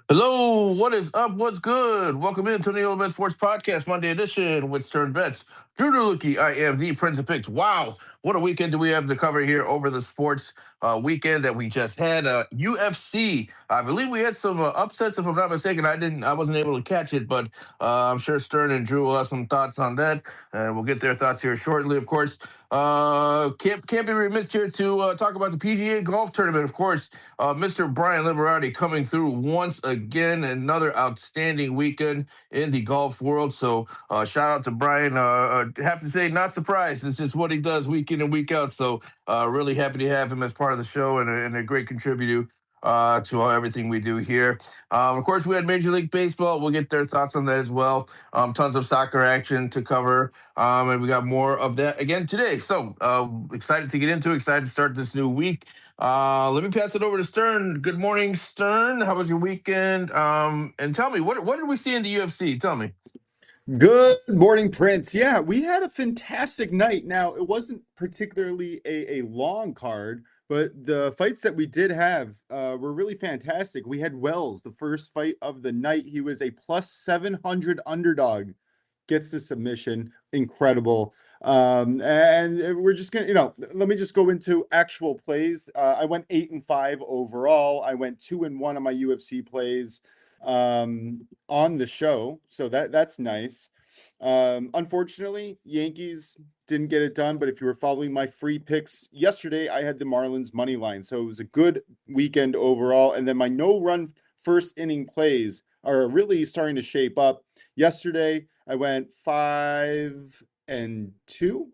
Hello, what is up? What's good? Welcome into the OnlyBets Sports Podcast, Monday edition with Stern Bets. Drew Delucci, I am the Prince of Picks. Wow, what a weekend do we have to cover here over the sports weekend that we just had. UFC, I believe we had some upsets, if I'm not mistaken. I wasn't able to catch it, but I'm sure Stern and Drew will have some thoughts on that, and we'll get their thoughts here shortly. Of course, can't be remiss here to talk about the PGA golf tournament. Of course, Mr. Brian Liberati coming through once again, another outstanding weekend in the golf world. So shout out to Brian. Have to say, not surprised. It's just what he does week in and week out. So really happy to have him as part of the show and a great contributor to everything we do here. Of course, we had Major League Baseball. We'll get their thoughts on that as well. Tons of soccer action to cover. And we got more of that again today. So excited to get into it, excited to start this new week. Let me pass it over to Stern. Good morning, Stern. How was your weekend? And tell me, what did we see in the UFC? Tell me. Good morning, Prince. Yeah, we had a fantastic night. Now, it wasn't particularly a long card, but the fights that we did have were really fantastic. We had Wells, the first fight of the night. He was a plus 700 underdog, gets the submission. Incredible. And we're just gonna, let me just go into actual plays. I went 8-5 overall. I went 2-1 on my UFC plays on the show, so that's nice. Unfortunately, Yankees didn't get it done, but if you were following my free picks yesterday, I had the Marlins money line, so it was a good weekend overall. And then my no run first inning plays are really starting to shape up. Yesterday I went 5-2,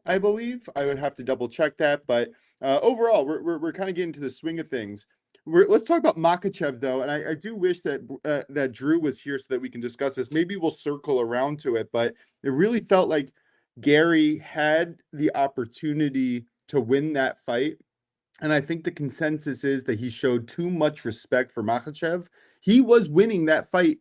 I believe. I would have to double check that, but overall we're kind of getting to the swing of things. Let's talk about Makachev, though, and I do wish that Drew was here so that we can discuss this. Maybe we'll circle around to it, but it really felt like Gary had the opportunity to win that fight, and I think the consensus is that he showed too much respect for Makachev. He was winning that fight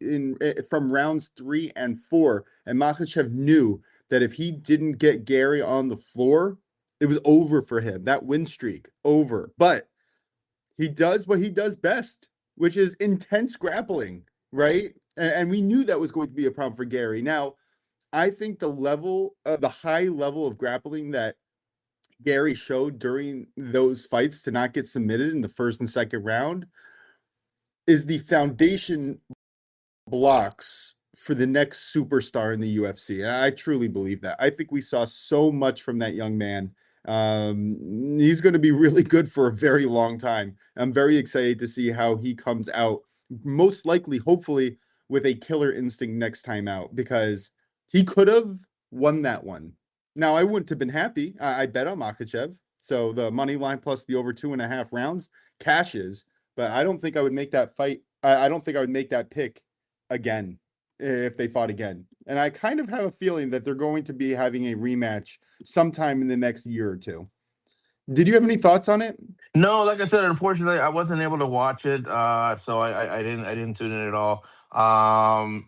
from rounds 3 and 4, and Makachev knew that if he didn't get Gary on the floor, it was over for him. That win streak, over. But he does what he does best, which is intense grappling, right? And we knew that was going to be a problem for Gary. Now, I think the high level of grappling that Gary showed during those fights to not get submitted in the first and second round is the foundation blocks for the next superstar in the UFC. And I truly believe that. I think we saw so much from that young man. He's going to be really good for a very long time. I'm very excited to see how he comes out, most likely, hopefully, with a killer instinct next time out, because he could have won that one. Now, I wouldn't have been happy. I bet on Makachev, so the money line plus the over 2.5 rounds cashes, but I don't think I would make that fight. I don't think I would make that pick again if they fought again. And I kind of have a feeling that they're going to be having a rematch sometime in the next year or two. Did you have any thoughts on it? No, like I said, unfortunately, I wasn't able to watch it, so I didn't tune in at all.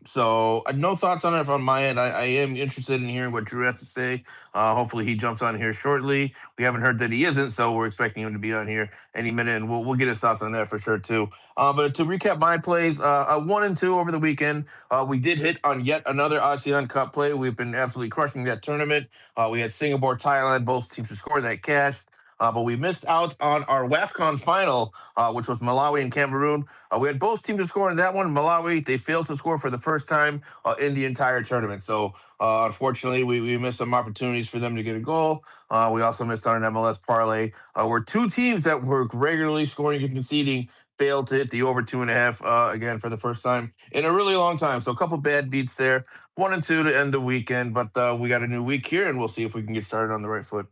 So no thoughts on it from my end. I am interested in hearing what Drew has to say. Hopefully, he jumps on here shortly. We haven't heard that he isn't, so we're expecting him to be on here any minute, and we'll get his thoughts on that for sure too. But to recap my plays, 1-2 over the weekend. We did hit on yet another ASEAN Cup play. We've been absolutely crushing that tournament. We had Singapore, Thailand, both teams to score that cash. But we missed out on our WAFCON final, which was Malawi and Cameroon. We had both teams to score in that one. Malawi, they failed to score for the first time in the entire tournament. So, unfortunately, we missed some opportunities for them to get a goal. We also missed on an MLS parlay, where two teams that were regularly scoring and conceding failed to hit the over 2.5 again for the first time in a really long time. So, a couple bad beats there. 1-2 to end the weekend. But we got a new week here, and we'll see if we can get started on the right foot.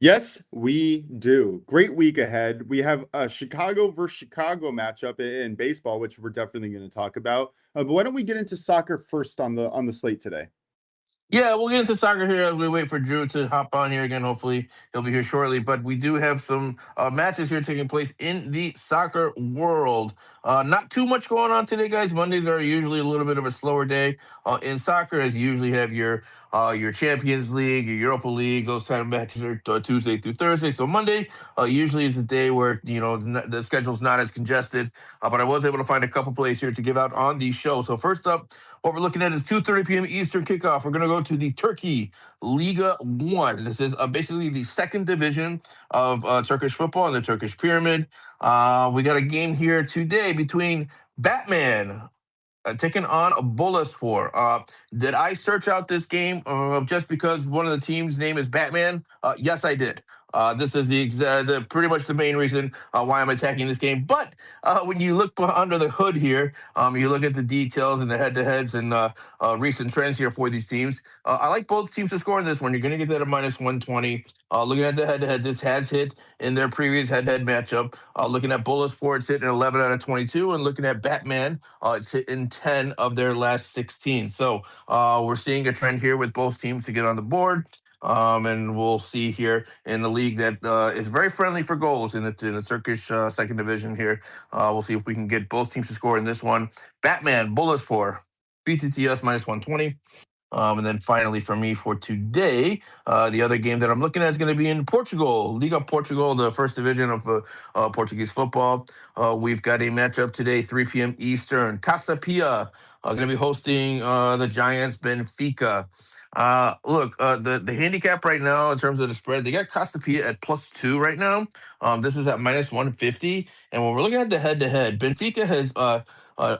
Yes, we do. Great week ahead. We have a Chicago versus Chicago matchup in baseball, which we're definitely going to talk about. But why don't we get into soccer first on the slate today? Yeah, we'll get into soccer here as we wait for Drew to hop on here again. Hopefully, he'll be here shortly. But we do have some matches here taking place in the soccer world. Not too much going on today, guys. Mondays are usually a little bit of a slower day in soccer, as you usually have your Champions League, your Europa League. Those kind of matches are Tuesday through Thursday. So Monday usually is a day where the schedule's not as congested. But I was able to find a couple plays here to give out on the show. So first up, what we're looking at is 2:30 p.m. Eastern kickoff. We're going to go to the Turkey Liga 1. This is basically the second division of Turkish football in the Turkish pyramid. We got a game here today between Batman taking on a Boluspor. Did I search out this game just because one of the teams' name is Batman? Yes, I did. This is the pretty much the main reason why I'm attacking this game. But when you look under the hood here, you look at the details and the head-to-heads and recent trends here for these teams. I like both teams to score in this one. You're going to get that at minus 120. Looking at the head-to-head, this has hit in their previous head-to-head matchup. Looking at Boluspor, it's hitting 11 out of 22, and looking at Batman, it's hit in 10 of their last 16. So we're seeing a trend here with both teams to get on the board. And we'll see here in the league that is very friendly for goals in the Turkish second division here. We'll see if we can get both teams to score in this one. Batman, Boluspor, BTTS minus 120. And then finally for me for today, the other game that I'm looking at is going to be in Portugal, Liga Portugal, the first division of Portuguese football. We've got a matchup today, 3 p.m. Eastern. Casa Pia going to be hosting the Giants Benfica. Look, the handicap right now in terms of the spread, they got Casa Pia at +2 right now. This is at minus 150. And when we're looking at the head-to-head, Benfica has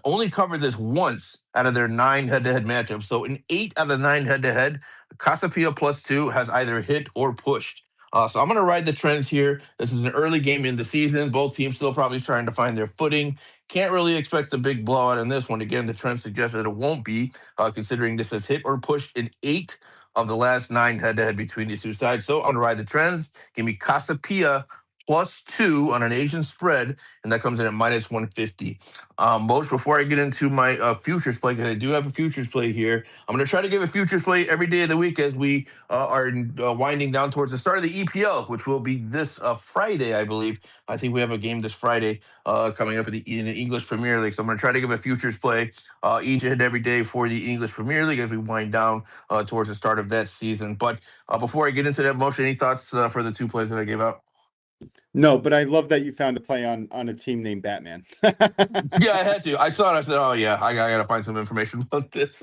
only covered this once out of their 9 head-to-head matchups. So in 8 out of 9 head-to-head, Casapia +2 has either hit or pushed. So I'm going to ride the trends here. This is an early game in the season. Both teams still probably trying to find their footing. Can't really expect a big blowout in this one. Again, the trend suggests that it won't be, considering this has hit or pushed in 8 of the last 9 head-to-head between these two sides. So I'm going to ride the trends. Give me Casapia +2 on an Asian spread, and that comes in at minus 150. Most before I get into my futures play, because I do have a futures play here, I'm going to try to give a futures play every day of the week as we are winding down towards the start of the EPL, which will be this Friday, I believe. I think we have a game this Friday coming up in the English Premier League. So I'm going to try to give a futures play each and every day for the English Premier League as we wind down towards the start of that season. But before I get into that, Moshe, any thoughts for the 2 plays that I gave out? No, but I love that you found a play on a team named Batman. Yeah, I had to. I saw it. I said, "Oh yeah, I gotta find some information about this."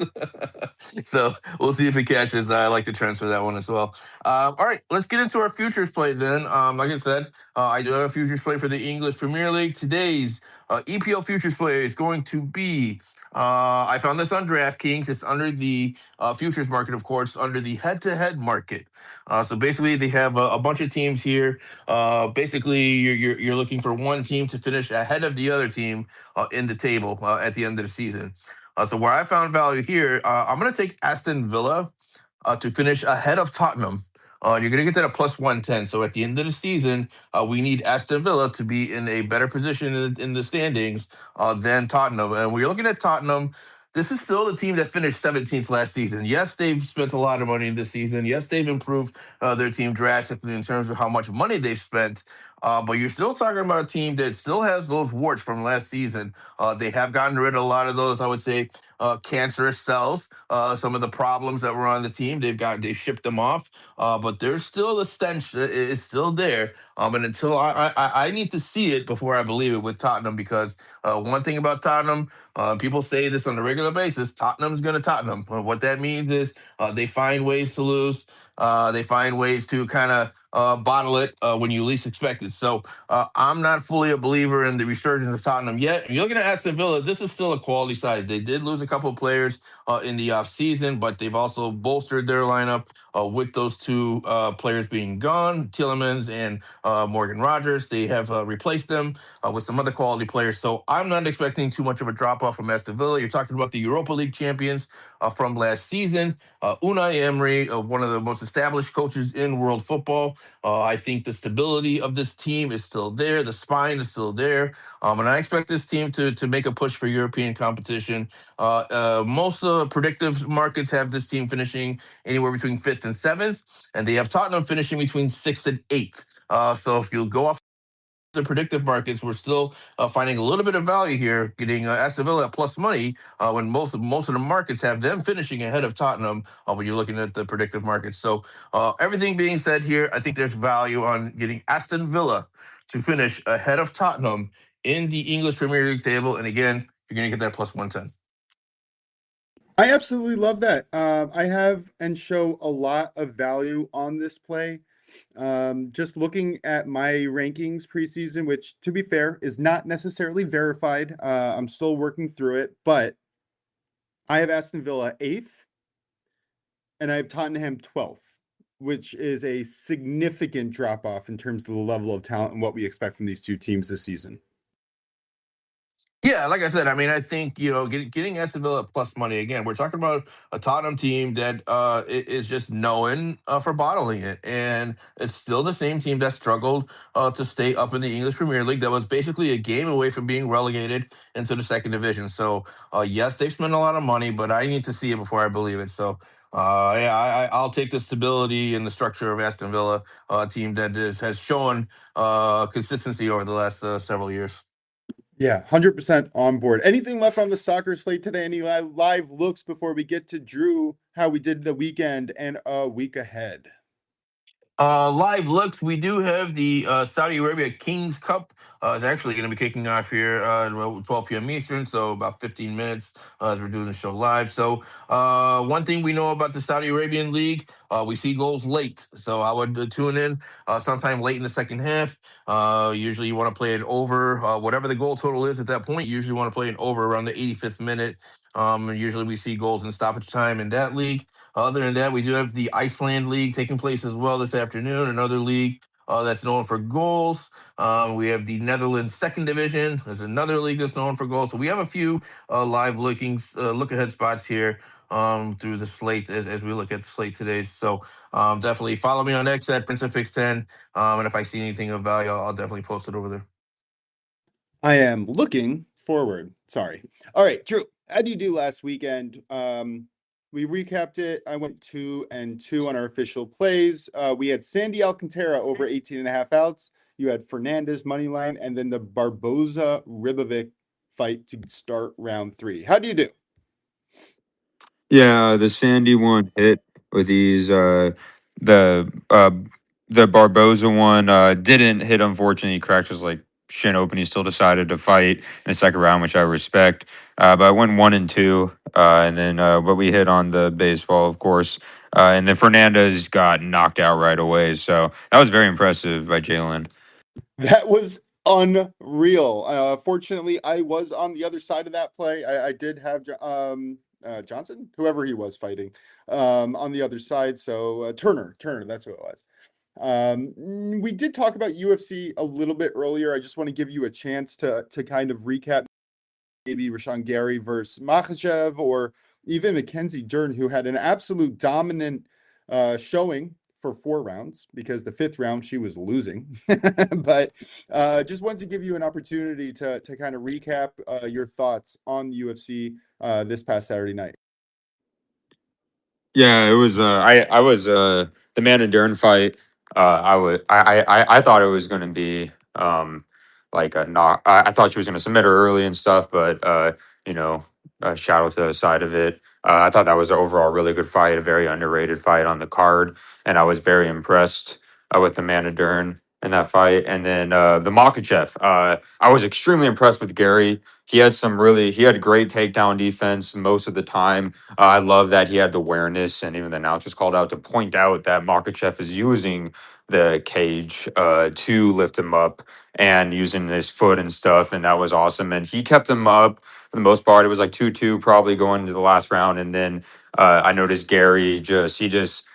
So we'll see if it catches. I like to transfer that one as well. All right, let's get into our futures play then. Like I said, I do have a futures play for the English Premier League. Today's EPL futures play is going to be. I found this on DraftKings. It's under the futures market, of course, under the head-to-head market. So basically, they have a bunch of teams here. Basically, you're looking for one team to finish ahead of the other team in the table at the end of the season. So where I found value here, I'm going to take Aston Villa to finish ahead of Tottenham. You're going to get that at +110. So at the end of the season, we need Aston Villa to be in a better position in the standings than Tottenham. And we're looking at Tottenham. This is still the team that finished 17th last season. Yes, they've spent a lot of money this season. Yes, they've improved their team drastically in terms of how much money they've spent. But you're still talking about a team that still has those warts from last season. They have gotten rid of a lot of those, I would say, cancerous cells. Some of the problems that were on the team, they've shipped them off. But there's still the stench that is still there. And until I need to see it before I believe it with Tottenham, because one thing about Tottenham, people say this on a regular basis: Tottenham's going to Tottenham. What that means is they find ways to lose. They find ways to kind of bottle it when you least expect it. So I'm not fully a believer in the resurgence of Tottenham yet. If you're looking at Aston Villa, this is still a quality side. They did lose a couple of players in the offseason, but they've also bolstered their lineup with those 2 players being gone, Tielemans and Morgan Rogers. They have replaced them with some other quality players. So I'm not expecting too much of a drop-off from Aston Villa. You're talking about the Europa League champions from last season. Unai Emery, one of the most established coaches in world football. I think the stability of this team is still there. The spine is still there. And I expect this team to make a push for European competition. Most predictive markets have this team finishing anywhere between fifth and seventh, and they have Tottenham finishing between sixth and eighth. So if you go off the predictive markets, we're still finding a little bit of value here, getting Aston Villa at plus money when most of the markets have them finishing ahead of Tottenham when you're looking at the predictive markets. So everything being said here, I think there's value on getting Aston Villa to finish ahead of Tottenham in the English Premier League table. And again, you're going to get that plus 110. I absolutely love that. I have and show a lot of value on this play. Just looking at my rankings preseason, which to be fair is not necessarily verified. I'm still working through it, but I have Aston Villa 8th and I have Tottenham 12th, which is a significant drop off in terms of the level of talent and what we expect from these two teams this season. Yeah, like I said, I mean, I think getting Aston Villa plus money again. We're talking about a Tottenham team that is just known for bottling it, and it's still the same team that struggled to stay up in the English Premier League. That was basically a game away from being relegated into the second division. So, yes, they've spent a lot of money, but I need to see it before I believe it. So, yeah, I'll take the stability and the structure of Aston Villa, team that has shown consistency over the last several years. Yeah, 100% on board. Anything left on the soccer slate today? Any live looks before we get to Drew, how we did the weekend and a week ahead? Live looks. We do have the Saudi Arabia Kings Cup. It's actually going to be kicking off here at 12 p.m. Eastern, so about 15 minutes as we're doing the show live. So, one thing we know about the Saudi Arabian League, we see goals late. So, I would tune in sometime late in the second half. Usually, you want to play it over whatever the goal total is at that point. You usually want to play it over around the 85th minute. Usually, we see goals in stoppage time in that league. Other than that, we do have the Iceland League taking place as well this afternoon, another league that's known for goals. We have the Netherlands Second Division. There's another league that's known for goals. So we have a few live look ahead spots here through the slate as we look at the slate today. So definitely follow me on X at Prince of Picks 10. And if I see anything of value, I'll definitely post it over there. I am looking forward. Sorry. All right, Drew, how do you do last weekend? We recapped it. I went 2-2 on our official plays. We had Sandy Alcantara over 18.5 outs. You had Fernandez money line, and then the Barboza Ribovic fight to start round 3. How do you do? Yeah, the Sandy one hit with these. The uh, the Barboza one didn't hit. Unfortunately, he cracked his like shin open. He still decided to fight in the second round, which I respect. But I went 1-2, and then but we hit on the baseball, of course. And then Fernandez got knocked out right away. So that was very impressive by Jalen. That was unreal. Fortunately, I was on the other side of that play. I did have Johnson, whoever he was fighting, on the other side. So Turner, that's who it was. We did talk about UFC a little bit earlier. I just want to give you a chance to kind of recap maybe Rashawn Gary versus Makhachev or even Mackenzie Dern, who had an absolute dominant showing for 4 rounds because the 5th round she was losing. But just wanted to give you an opportunity to kind of recap your thoughts on the UFC this past Saturday night. Yeah, it was. I was the Man and Dern fight. I thought it was going to be like a knock. I thought she was going to submit her early and stuff, but you know, shadow to the side of it. I thought that was an overall really good fight, a very underrated fight on the card, and I was very impressed with the Man and Dern in that fight. And then the Makachev, I was extremely impressed with Gary. He had great takedown defense most of the time. I love that he had the awareness, and even the announcers called out to point out that Makachev is using the cage to lift him up and using his foot and stuff, and that was awesome. And he kept him up for the most part. It was like 2-2 probably going into the last round, and then I noticed Gary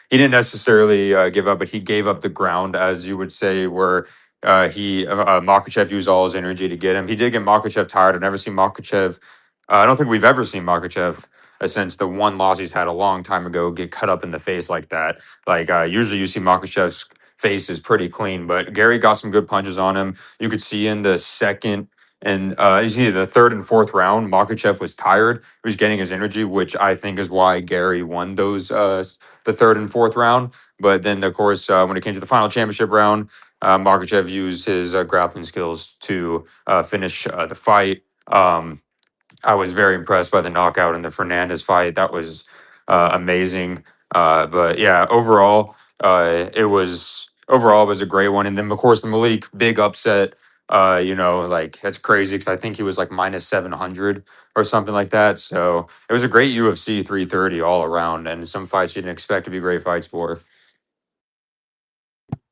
he didn't necessarily give up, but he gave up the ground, as you would say, where Makachev used all his energy to get him. He did get Makachev tired. I've never seen Makachev. I don't think we've ever seen Makachev since the one loss he's had a long time ago get cut up in the face like that. Like usually you see Makachev face is pretty clean. But Gary got some good punches on him. You could see in the second and you see the third and fourth round, Makachev was tired. He was getting his energy, which I think is why Gary won those the third and fourth round. But then, of course, when it came to the final championship round, Makachev used his grappling skills to finish the fight. I was very impressed by the knockout in the Fernandez fight. That was amazing. But yeah, overall it was a great one. And then of course the Malik big upset. Like that's crazy because I think he was like minus 700 or something like that. So it was a great UFC 330 all around, and some fights you didn't expect to be great fights for.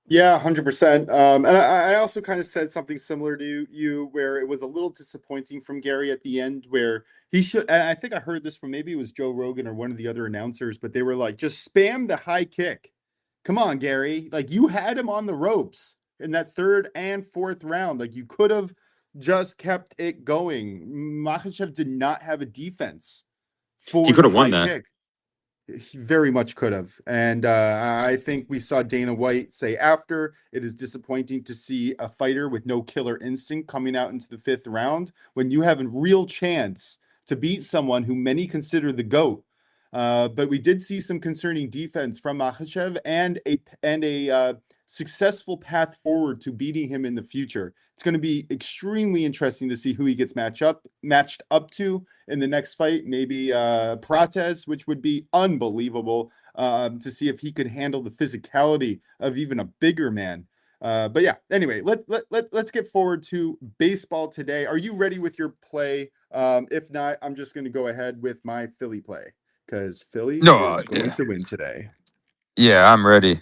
Yeah, 100%. And I also kind of said something similar to you, where it was a little disappointing from Gary at the end, where he should. And I think I heard this from, maybe it was Joe Rogan or one of the other announcers, but they were like, just spam the high kick. Come on, Gary. Like, you had him on the ropes in that third and fourth round. Like, you could have just kept it going. Makhachev did not have a defense He for could the have won high that. kick. He very much could have. And I think we saw Dana White say after, it is disappointing to see a fighter with no killer instinct coming out into the fifth round when you have a real chance to beat someone who many consider the GOAT. But we did see some concerning defense from Makhachev and a successful path forward to beating him in the future. It's going to be extremely interesting to see who he gets matched up to in the next fight. Maybe Prates, which would be unbelievable to see if he could handle the physicality of even a bigger man. But yeah, anyway, let's get forward to baseball today. Are you ready with your play? If not, I'm just going to go ahead with my Philly play because Philly No, is going to win today. yeah, I'm ready.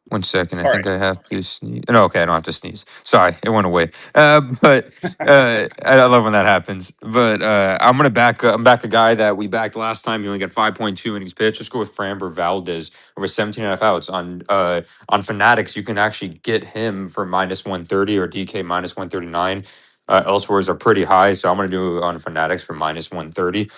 1 second. I All think right. I have to sneeze. No, okay, I don't have to sneeze. Sorry, it went away. But I love when that happens. But I'm gonna back. I'm back a guy that we backed last time. He only got 5.2 innings pitched. Let's go with Framber Valdez over 17 and a half outs on Fanatics. You can actually get him for minus 130 or DK minus 139. Elsewhere's are pretty high, so I'm gonna do on Fanatics for minus 130.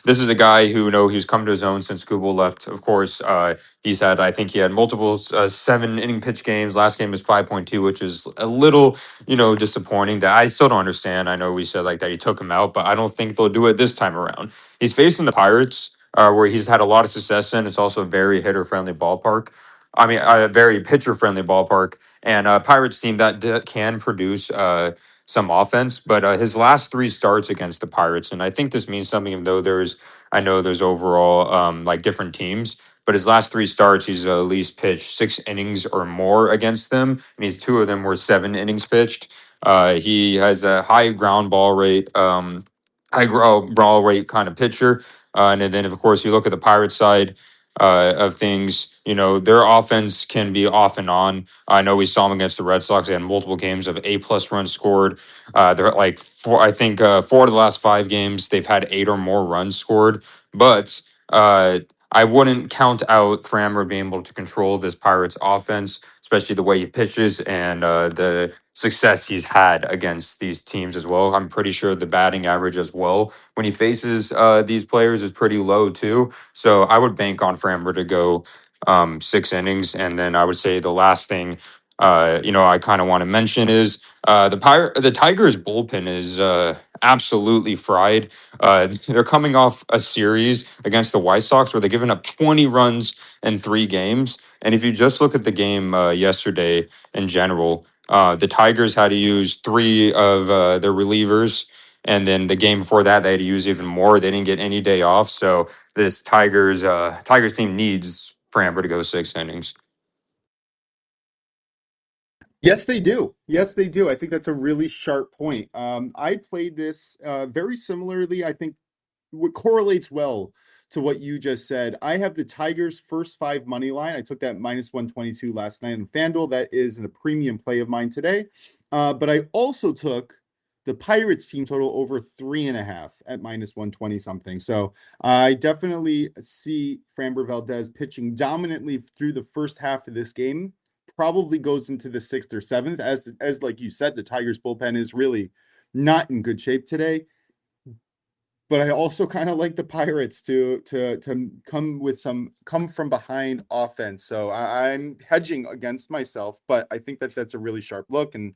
This is a guy who he's come to his own since Google left. Of course, I think he had multiple 7 inning pitch games. Last game was 5.2, which is a little, disappointing. That I still don't understand. I know we said like that he took him out, but I don't think they'll do it this time around. He's facing the Pirates, where he's had a lot of success in. It's also a very hitter friendly ballpark. I mean, a very pitcher friendly ballpark, and Pirates team that can produce some offense. But his last 3 starts against the Pirates, and I think this means something. Even though I know there's overall like different teams, but his last 3 starts, he's at least pitched 6 innings or more against them, and he's 2 of them were 7 innings pitched. He has a high ground ball rate, ball rate kind of pitcher, and then of course you look at the Pirates side of things. Their offense can be off and on. I know we saw them against the Red Sox. They had multiple games of A+ runs scored. They're like four. I think 4 of the last 5 games they've had 8 or more runs scored, but. I wouldn't count out Framber being able to control this Pirates offense, especially the way he pitches and the success he's had against these teams as well. I'm pretty sure the batting average as well when he faces these players is pretty low too. So I would bank on Framber to go 6 innings, and then I would say the last thing. I kind of want to mention is the Tigers bullpen is absolutely fried. They're coming off a series against the White Sox where they're giving up 20 runs in 3 games. And if you just look at the game yesterday in general, the Tigers had to use 3 of their relievers. And then the game before that, they had to use even more. They didn't get any day off. So this Tigers team needs Framber to go 6 innings. Yes, they do. Yes, they do. I think that's a really sharp point. I played this very similarly. I think what correlates well to what you just said. I have the Tigers first 5 money line. I took that minus 122 last night on FanDuel. That is in a premium play of mine today. But I also took the Pirates team total over 3.5 at minus 120 something. So I definitely see Framber Valdez pitching dominantly through the first half of this game. Probably goes into the 6th or 7th. As like you said, the Tigers bullpen is really not in good shape today. but I also kind of like the Pirates to come from behind offense. So I'm hedging against myself, but I think that that's a really sharp look, and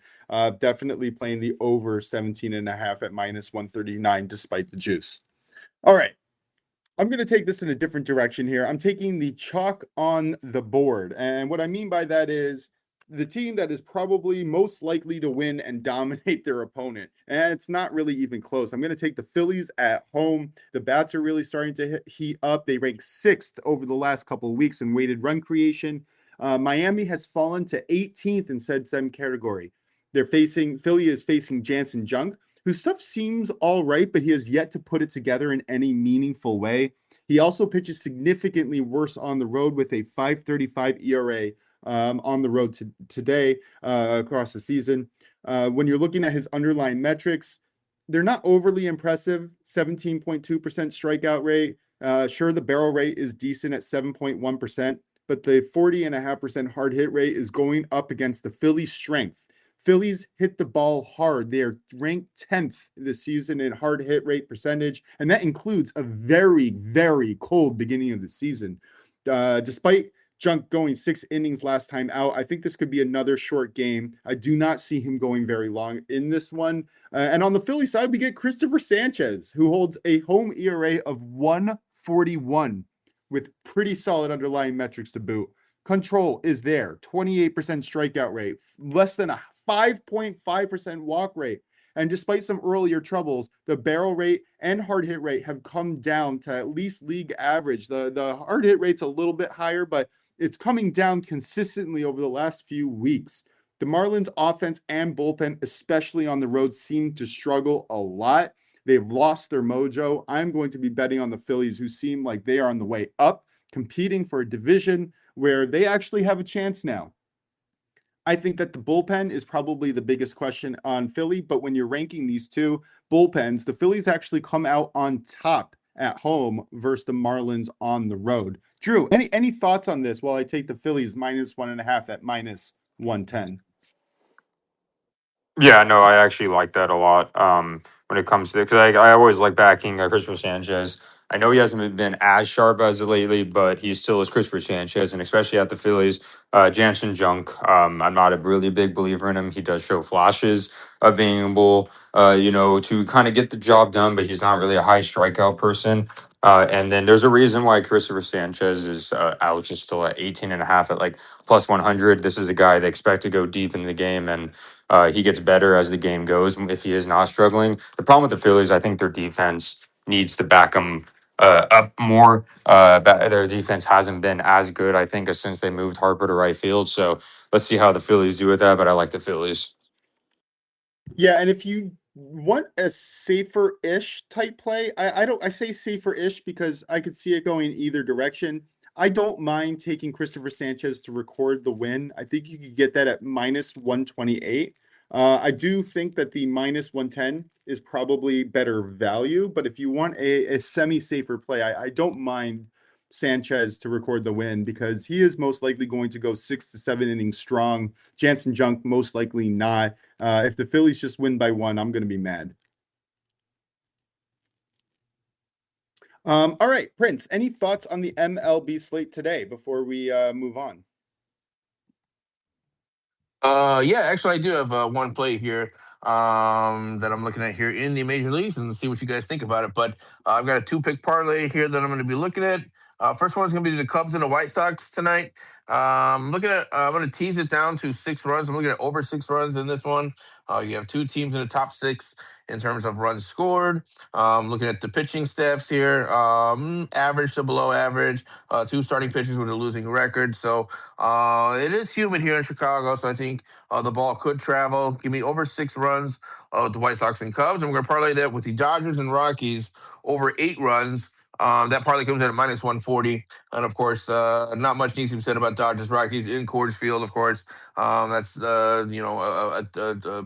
definitely playing the over 17.5 at -139 despite the juice. All right. I'm going to take this in a different direction here. I'm taking the chalk on the board. And what I mean by that is the team that is probably most likely to win and dominate their opponent. And it's not really even close. I'm going to take the Phillies at home. The bats are really starting to heat up. They rank 6th over the last couple of weeks in weighted run creation. Miami has fallen to 18th in said same category. Philly is facing Jansen Junk, whose stuff seems all right, but he has yet to put it together in any meaningful way. He also pitches significantly worse on the road with a 5.35 ERA on the road today across the season. When you're looking at his underlying metrics, they're not overly impressive. 17.2% strikeout rate. Sure, the barrel rate is decent at 7.1%, but the 40.5% hard hit rate is going up against the Phillies' strength. Phillies hit the ball hard. They are ranked 10th this season in hard hit rate percentage, and that includes a very, very cold beginning of the season. Despite Junk going 6 innings last time out, I think this could be another short game. I do not see him going very long in this one. And on the Philly side, we get Christopher Sanchez, who holds a home ERA of 141 with pretty solid underlying metrics to boot. Control is there, 28% strikeout rate, less than a 5.5% walk rate. And despite some earlier troubles, the barrel rate and hard hit rate have come down to at least league average. The hard hit rate's a little bit higher, but it's coming down consistently over the last few weeks. The Marlins offense and bullpen, especially on the road, seem to struggle a lot. They've lost their mojo. I'm going to be betting on the Phillies, who seem like they are on the way up, competing for a division where they actually have a chance now. I think that the bullpen is probably the biggest question on Philly, but when you're ranking these two bullpens, the Phillies actually come out on top at home versus the Marlins on the road. Drew, any thoughts on this while I take the Phillies -1.5 at -110? Yeah, no, I actually like that a lot. When it comes to because I always like backing Christopher Sanchez. I know he hasn't been as sharp as of lately, but he still is Christopher Sanchez, and especially at the Phillies, Jansen Junk. I'm not a really big believer in him. He does show flashes of being able, to kind of get the job done, but he's not really a high strikeout person. And then there's a reason why Christopher Sanchez is out just still at 18.5 at like +100. This is a guy they expect to go deep in the game, and he gets better as the game goes if he is not struggling. The problem with the Phillies, I think their defense needs to back them up more. Their defense hasn't been as good, I think, since they moved Harper to right field. So let's see how the Phillies do with that. But I like the Phillies. Yeah, and if you want a safer-ish type play, I say safer-ish because I could see it going either direction. I don't mind taking Christopher Sanchez to record the win. I think you could get that at -128. I do think that the -110 is probably better value, but if you want a semi-safer play, I don't mind Sanchez to record the win because he is most likely going to go 6 to 7 innings strong. Jansen Junk most likely not. If the Phillies just win by 1, I'm going to be mad. All right, Prince, any thoughts on the MLB slate today before we move on? Yeah, actually, I do have one play here that I'm looking at here in the major leagues and see what you guys think about it. But I've got a 2-pick parlay here that I'm going to be looking at. First one is going to be the Cubs and the White Sox tonight. Looking at, I'm going to tease it down to 6 runs. I'm looking at over 6 runs in this one. You have 2 teams in the top 6 in terms of runs scored. Looking at the pitching staffs here, average to below average. 2 starting pitchers with a losing record. So it is humid here in Chicago, so I think the ball could travel. Give me over 6 runs with the White Sox and Cubs. I'm going to parlay that with the Dodgers and Rockies over 8 runs. That parlay comes in at -140. And of course, not much needs to be said about Dodgers Rockies in Coors Field, of course. That's a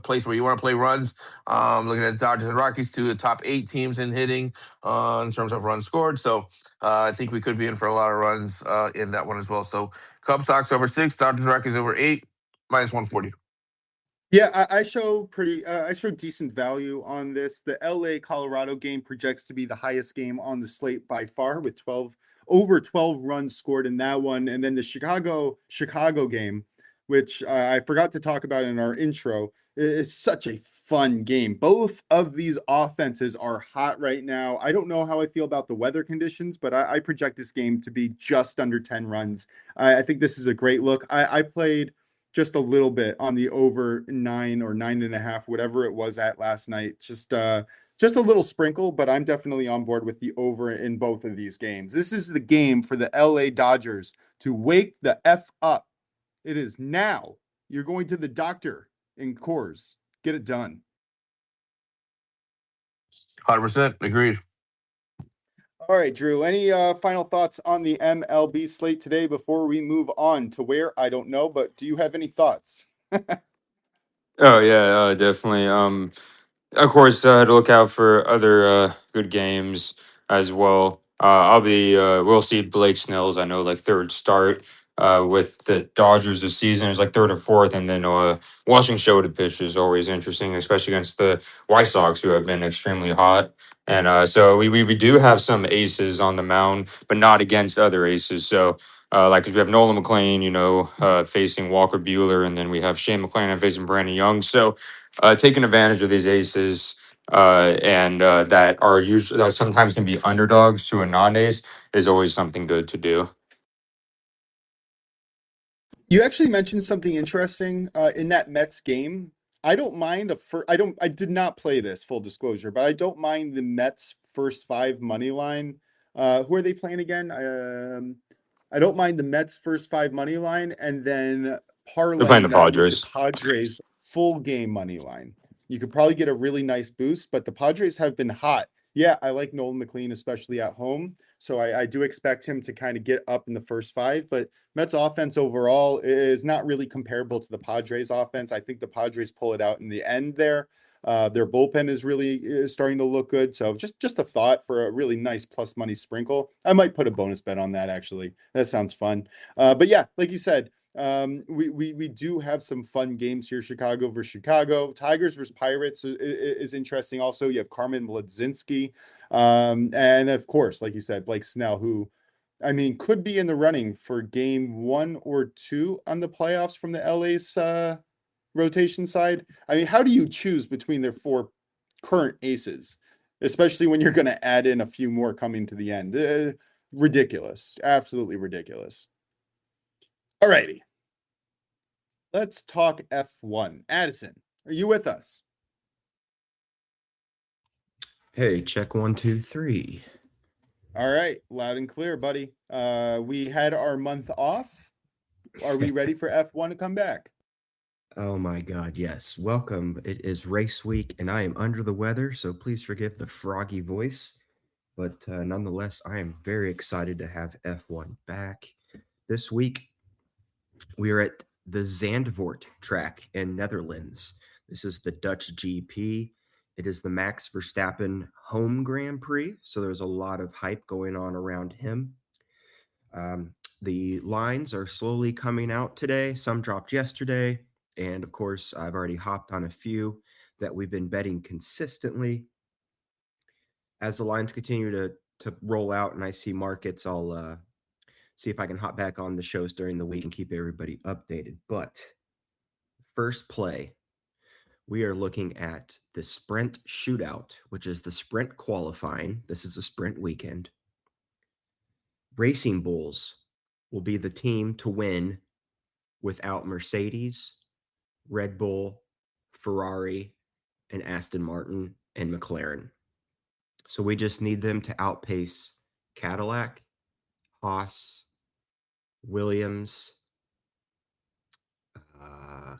place where you want to play runs. Looking at Dodgers and Rockies, 2 of the top 8 teams in hitting in terms of runs scored. So I think we could be in for a lot of runs in that one as well. So Cubs Sox over 6, Dodgers Rockies over 8, -140. Yeah, I show decent value on this. The LA Colorado game projects to be the highest game on the slate by far, with 12 runs scored in that one. And then the Chicago game, which I forgot to talk about in our intro, is such a fun game. Both of these offenses are hot right now. I don't know how I feel about the weather conditions, but I project this game to be just under 10 runs. I think this is a great look. I played just a little bit on the over 9 or 9.5, whatever it was at last night. Just a little sprinkle, but I'm definitely on board with the over in both of these games. This is the game for the LA Dodgers to wake the F up. It is now. You're going to the doctor in Coors. Get it done. 100% agreed. All right, Drew, any final thoughts on the MLB slate today before we move on to where? I don't know, but do you have any thoughts? Oh yeah, definitely. Of course, to look out for other good games as well. We'll see Blake Snell's, I know, like third start with the Dodgers this season. It's like third or fourth. And then watching Show to pitch is always interesting, especially against the White Sox, who have been extremely hot. And so we do have some aces on the mound, but not against other aces. So, like, 'cause we have Nolan McLean, facing Walker Bueller, and then we have Shane McClanahan facing Brandon Young. So, taking advantage of these aces and that are usually that sometimes can be underdogs to a non-ace is always something good to do. You actually mentioned something interesting in that Mets game. I don't mind I did not play this, full disclosure, but I don't mind the Mets first five money line. Who are they playing again? I don't mind the Mets first five money line and then They're playing the parlaying that with the Padres. Padres full game money line. You could probably get a really nice boost, but the Padres have been hot. Yeah, I like Nolan McLean, especially at home. So I do expect him to kind of get up in the first five, but Mets offense overall is not really comparable to the Padres offense. I think the Padres pull it out in the end there. Their bullpen is starting to look good. So just a thought for a really nice plus money sprinkle. I might put a bonus bet on that actually. That sounds fun. But yeah, like you said, we do have some fun games here. Chicago versus Chicago, Tigers versus Pirates is interesting. Also, you have Carmen Mlodzinski, and of course, like you said, Blake Snell, who I mean, could be in the running for game 1 or 2 on the playoffs from the LA's rotation side. I mean, how do you choose between their four current aces, especially when you're going to add in a few more coming to the end? Ridiculous. Absolutely ridiculous. All righty. Let's talk F1. Addison, are you with us? Hey, check 1, 2, 3. All right, loud and clear, buddy. We had our month off. Are we ready for F1 to come back? Oh my God, yes. Welcome. It is race week, and I am under the weather, so please forgive the froggy voice. But nonetheless, I am very excited to have F1 back. This week, we are at the Zandvoort track in Netherlands. This is the Dutch GP. It is the Max Verstappen home Grand Prix, so there's a lot of hype going on around him. The lines are slowly coming out today. Some dropped yesterday. And of course, I've already hopped on a few that we've been betting consistently. As the lines continue to roll out and I see markets, I'll see if I can hop back on the shows during the week and keep everybody updated. But first play, we are looking at the sprint shootout, which is the sprint qualifying. This is a sprint weekend. Racing Bulls will be the team to win without Mercedes, Red Bull, Ferrari, and Aston Martin and McLaren. So we just need them to outpace Cadillac, Haas, Williams.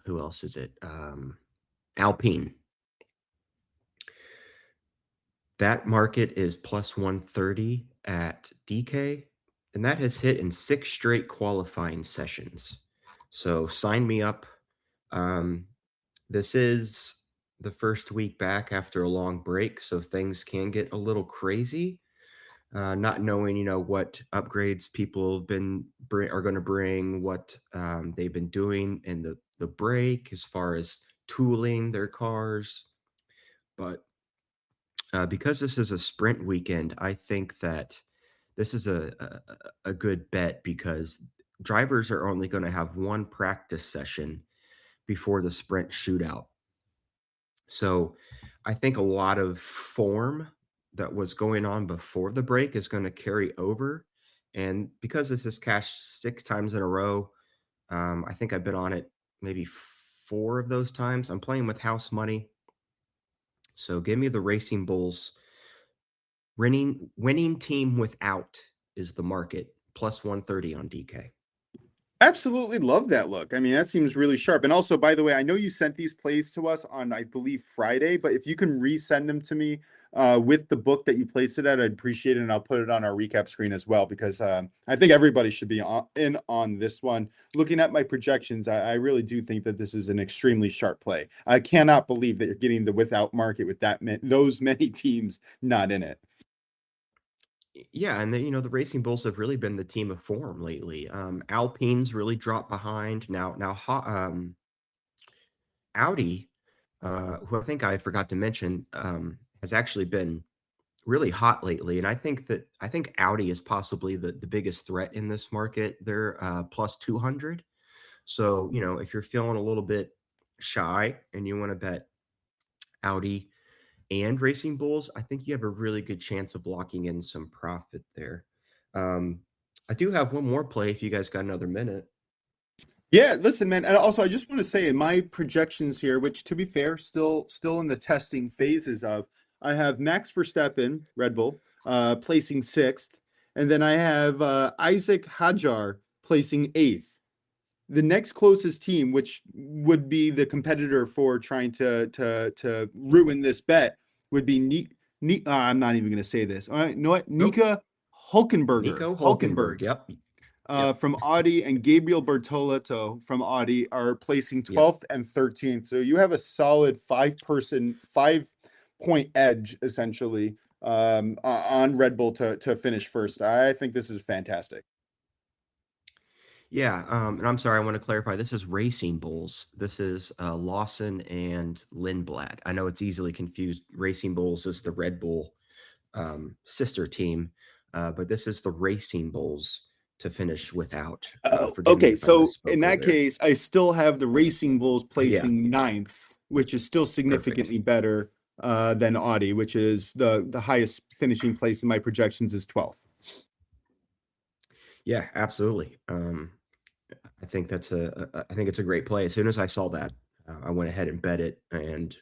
Who else is it? Alpine. That market is plus 130 at DK, and that has hit in 6 straight qualifying sessions. So sign me up. This is the first week back after a long break, so things can get a little crazy. Not knowing, what upgrades people are going to bring, what they've been doing in the break as far as tooling their cars. But because this is a sprint weekend, I think that this is a good bet because drivers are only going to have one practice session before the sprint shootout. So I think a lot of form that was going on before the break is going to carry over. And because this is cashed 6 times in a row, I think I've been on it maybe 4 of those times. I'm playing with house money. So give me the Racing Bulls. Winning team without is the market, plus 130 on DK. Absolutely love that look. I mean, that seems really sharp. And also, by the way, I know you sent these plays to us on, I believe, Friday, but if you can resend them to me with the book that you placed it at, I'd appreciate it. And I'll put it on our recap screen as well, because I think everybody should be in on this one. Looking at my projections, I really do think that this is an extremely sharp play. I cannot believe that you're getting the without market with those many teams not in it. Yeah, and the Racing Bulls have really been the team of form lately. Alpine's really dropped behind now. Audi, who I think I forgot to mention, has actually been really hot lately, and I think Audi is possibly the biggest threat in this market. They're plus 200. So if you're feeling a little bit shy and you want to bet Audi and Racing Bulls, I think you have a really good chance of locking in some profit there. I do have one more play if you guys got another minute. Yeah, listen, man. And also, I just want to say in my projections here, which to be fair, still in the testing phases of, I have Max Verstappen, Red Bull, placing 6th, and then I have Isaac Hadjar placing 8th. The next closest team, which would be the competitor for trying to ruin this bet, would be I'm not even going to say this. All right, you know what? Nope. Nico Hulkenberg. Yep. From Audi, and Gabriel Bertolotto from Audi are placing 12th and 13th. So you have a solid 5-point edge essentially on Red Bull to finish first. I think this is fantastic. Yeah, and I'm sorry, I want to clarify. This is Racing Bulls. This is Lawson and Lindblad. I know it's easily confused. Racing Bulls is the Red Bull sister team, but this is the Racing Bulls to finish without. Okay, so in that case, I still have the Racing Bulls placing 9th, which is still significantly better than Audi, which is the highest finishing place in my projections is 12th. Yeah, absolutely. I think it's a great play. As soon as I saw that, I went ahead and bet it. And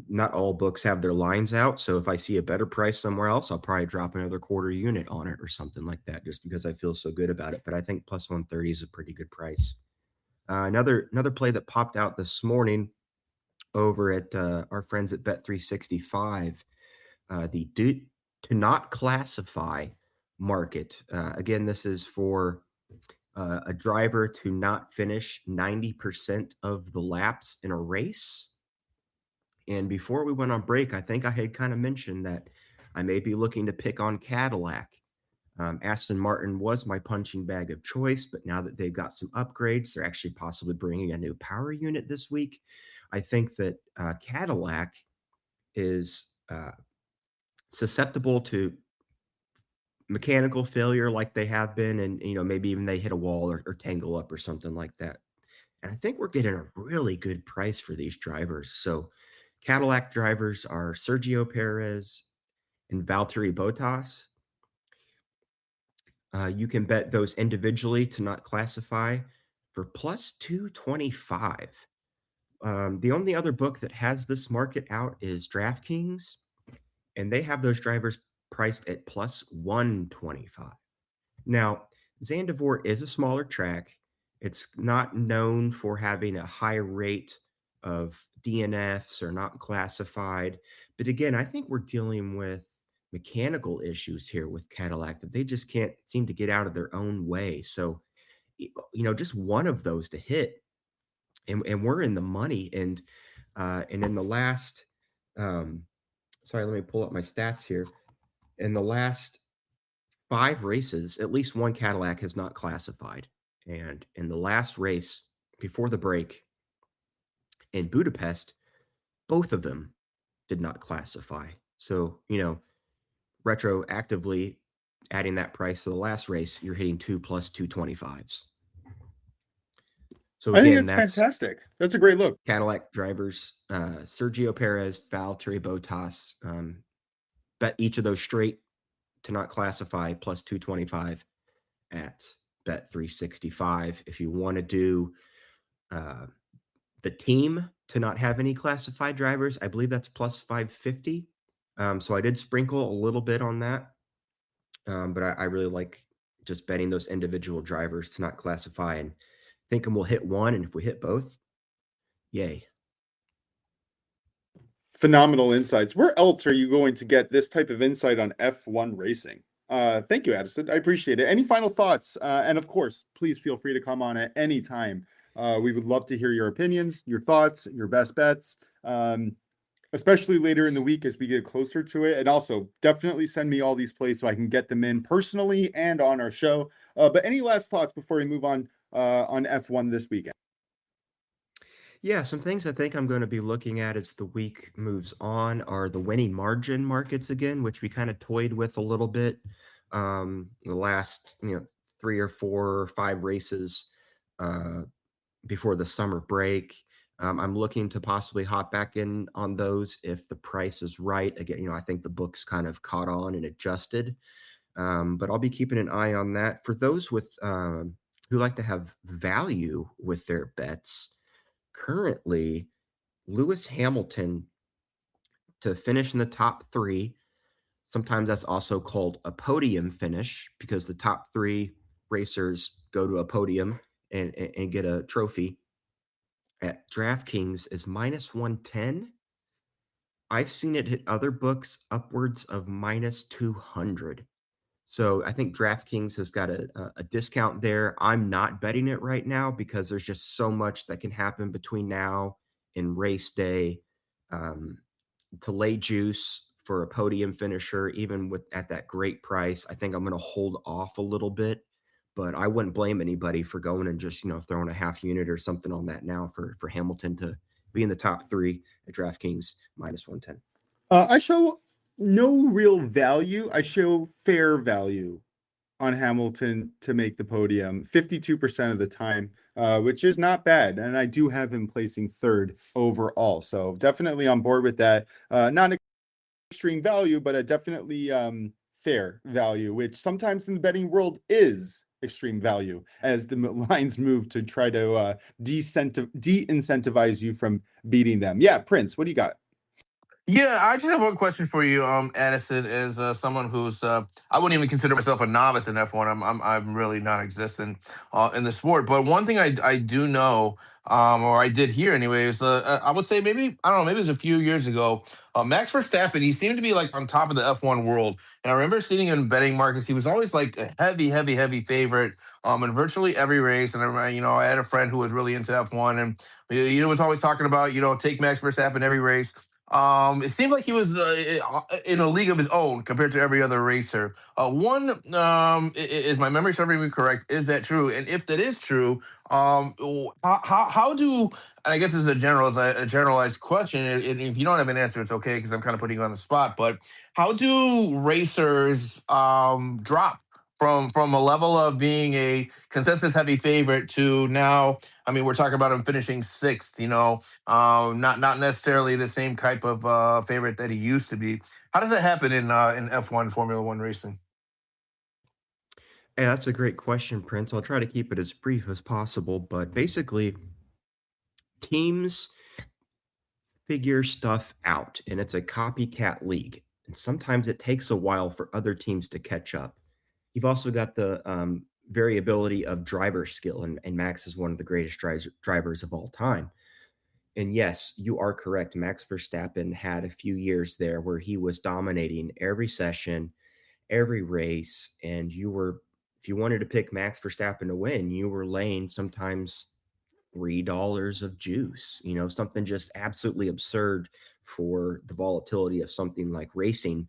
not all books have their lines out, so if I see a better price somewhere else, I'll probably drop another quarter unit on it or something like that, just because I feel so good about it. But I think plus 130 is a pretty good price. Another play that popped out this morning over at our friends at Bet365, the do to not classify market. Again, this is for a driver to not finish 90% of the laps in a race. And before we went on break, I think I had kind of mentioned that I may be looking to pick on Cadillac. Aston Martin was my punching bag of choice, but now that they've got some upgrades, they're actually possibly bringing a new power unit this week. I think that Cadillac is susceptible to mechanical failure like they have been, and maybe even they hit a wall or tangle up or something like that. And I think we're getting a really good price for these drivers. So Cadillac drivers are Sergio Perez and Valtteri Bottas. You can bet those individually to not classify for plus 225. The only other book that has this market out is DraftKings, and they have those drivers priced at plus 125. Now, Zandvoort is a smaller track. It's not known for having a high rate of DNFs or not classified. But again, I think we're dealing with mechanical issues here with Cadillac that they just can't seem to get out of their own way. So, just one of those to hit, and we're in the money. And in the last, sorry, let me pull up my stats here. In the last 5 races, at least one Cadillac has not classified. And in the last race before the break, in Budapest, both of them did not classify. So, retroactively adding that price to the last race, you're hitting 2 plus 225s. So I think again, that's that's fantastic. That's a great look. Cadillac drivers, Sergio Perez, Valtteri Bottas, bet each of those straight to not classify plus 225 at bet 365. If you want to do the team to not have any classified drivers, I believe that's plus 550. So I did sprinkle a little bit on that, but I really like just betting those individual drivers to not classify and thinking we'll hit one, and if we hit both, yay. Phenomenal insights. Where else are you going to get this type of insight on F1 racing? Thank you, Addison. I appreciate it. Any final thoughts? And of course, please feel free to come on at any time. We would love to hear your opinions, your thoughts, your best bets, especially later in the week as we get closer to it. And also, definitely send me all these plays so I can get them in personally and on our show. But any last thoughts before we move on F1 this weekend? Yeah, some things I think I'm going to be looking at as the week moves on are the winning margin markets again, which we kind of toyed with a little bit the last 3 or 4 or 5 races before the summer break. I'm looking to possibly hop back in on those if the price is right. Again, I think the books kind of caught on and adjusted, but I'll be keeping an eye on that. For those with who like to have value with their bets, currently, Lewis Hamilton to finish in the top 3. Sometimes that's also called a podium finish because the top 3 racers go to a podium and get a trophy. At DraftKings is minus 110. I've seen it hit other books upwards of minus 200. So I think DraftKings has got a discount there. I'm not betting it right now because there's just so much that can happen between now and race day. To lay juice for a podium finisher, even at that great price, I think I'm going to hold off a little bit. But I wouldn't blame anybody for going and just throwing a half unit or something on that now for Hamilton to be in the top 3 at DraftKings minus 110. I show no real value. I show fair value on Hamilton to make the podium 52% of the time, which is not bad. And I do have him placing 3rd overall. So definitely on board with that. Not extreme value, but a definitely fair value, which sometimes in the betting world is extreme value as the lines move to try to de-incentivize you from beating them. Yeah, Prince, what do you got? Yeah, I just have one question for you, Addison. As someone who's, I wouldn't even consider myself a novice in F1. I'm really non-existent in the sport. But one thing I do know, or I did hear anyways, I would say maybe I don't know, maybe it was a few years ago. Max Verstappen, he seemed to be like on top of the F1 world, and I remember sitting in betting markets. He was always like a heavy, heavy, heavy favorite in virtually every race. And I remember, I had a friend who was really into F1, and was always talking about take Max Verstappen every race. It seemed like he was in a league of his own compared to every other racer. One, is my memory serving me correct? Is that true? And if that is true, how do, and I guess this is a generalized question, and if you don't have an answer, it's okay because I'm kind of putting you on the spot. But how do racers drop from a level of being a consensus heavy favorite to now? I mean, we're talking about him finishing 6th. Not necessarily the same type of favorite that he used to be. How does that happen in F1 Formula One racing? Hey, that's a great question, Prince. I'll try to keep it as brief as possible, but basically, teams figure stuff out, and it's a copycat league. And sometimes it takes a while for other teams to catch up. You've also got the variability of driver skill, and Max is one of the greatest drivers of all time. And yes, you are correct. Max Verstappen had a few years there where he was dominating every session, every race, and if you wanted to pick Max Verstappen to win, you were laying sometimes $3 of juice, something just absolutely absurd for the volatility of something like racing.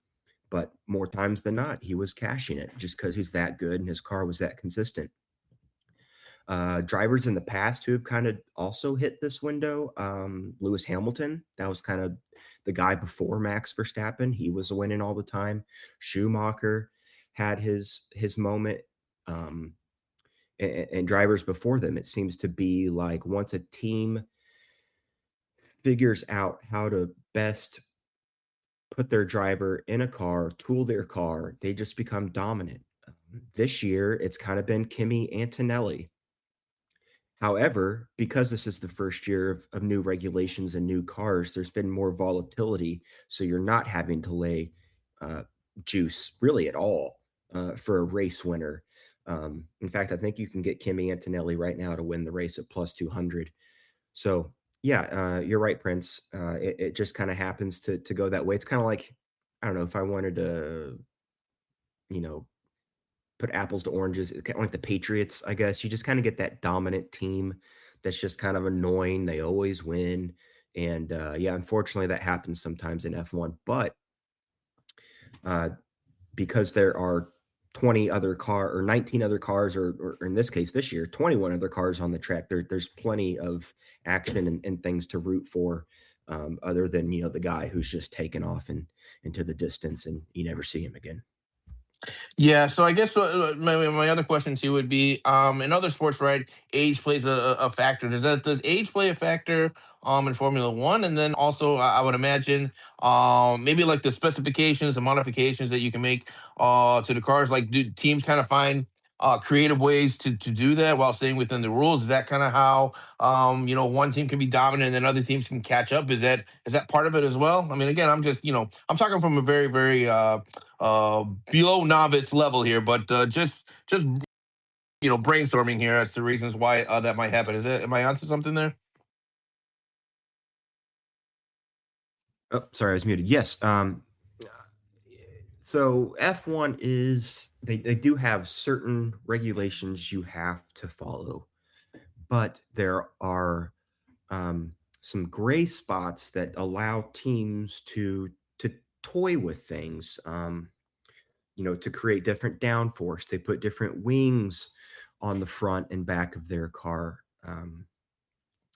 But more times than not, he was cashing it just because he's that good and his car was that consistent. Drivers in the past who have kind of also hit this window, Lewis Hamilton, that was kind of the guy before Max Verstappen. He was winning all the time. Schumacher had his moment. Um, and drivers before them, it seems to be like once a team figures out how to best put their driver in a car, tool their car, they just become dominant. This year, it's kind of been Kimi Antonelli. However, because this is the first year of new regulations and new cars, there's been more volatility. So you're not having to lay uh, juice really at all for a race winner. In fact, I think you can get Kimi Antonelli right now to win the race at plus 200. So yeah, you're right, Prince. It just kind of happens to go that way. It's kind of like, I don't know, if I wanted to, you know, put apples to oranges, kind of like the Patriots, I guess. You just kind of get that dominant team that's just kind of annoying. They always win. And yeah, unfortunately, that happens sometimes in F1. But uh, because there are 20 other car or 19 other cars, or in this case, this year, 21 other cars on the track, there's plenty of action and things to root for. Other than the guy who's just taken off and into the distance and you never see him again. Yeah, so I guess my other question to you would be, in other sports, right? Age plays a factor. Does age play a factor in Formula One? And then also, I would imagine, maybe like the specifications, the modifications that you can make to the cars. Like, do teams kind of find creative ways to do that while staying within the rules? Is that kind of how one team can be dominant and then other teams can catch up? Is that part of it as well? I mean, again, I'm just I'm talking from a very very below novice level here, but just brainstorming here as to reasons why that might happen. Am I onto something there? Oh, sorry, I was muted. Yes. So F1 is they do have certain regulations you have to follow, but there are some gray spots that allow teams to toy with things. To create different downforce, they put different wings on the front and back of their car.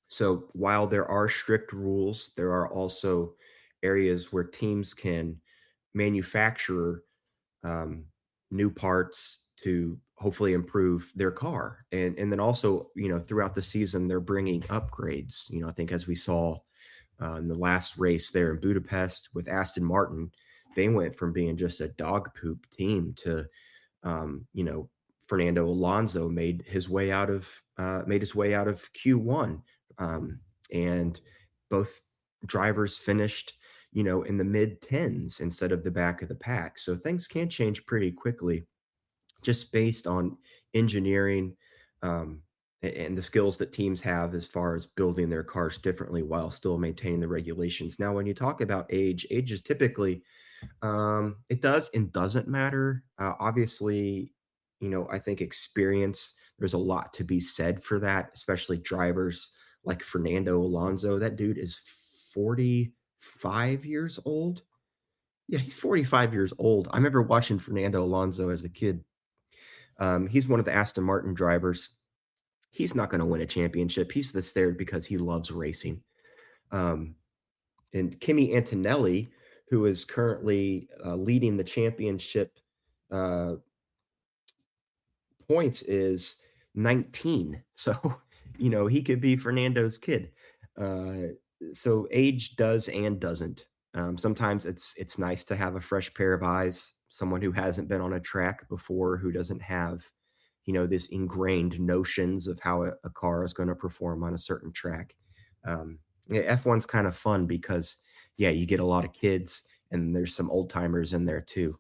So while there are strict rules, there are also areas where teams can manufacture um, new parts to hopefully improve their car. And then also, throughout the season, they're bringing upgrades. I think as we saw in the last race there in Budapest with Aston Martin, they went from being just a dog poop team to, Fernando Alonso made his way out of Q1, and both drivers finished in the mid tens instead of the back of the pack. So things can change pretty quickly just based on engineering and the skills that teams have as far as building their cars differently while still maintaining the regulations. Now, when you talk about age is typically it does and doesn't matter. Obviously, I think experience, there's a lot to be said for that, especially drivers like Fernando Alonso. That dude is 45 years old. Yeah, he's 45 years old. I remember watching Fernando Alonso as a kid. He's one of the Aston Martin drivers. He's not going to win a championship. He's just there because he loves racing. Um, and Kimi Antonelli, who is currently leading the championship uh, points, is 19. So, he could be Fernando's kid. So age does and doesn't. Sometimes it's nice to have a fresh pair of eyes, someone who hasn't been on a track before, who doesn't have, this ingrained notions of how a car is going to perform on a certain track. Yeah, F1's kind of fun because, yeah, you get a lot of kids and there's some old timers in there too.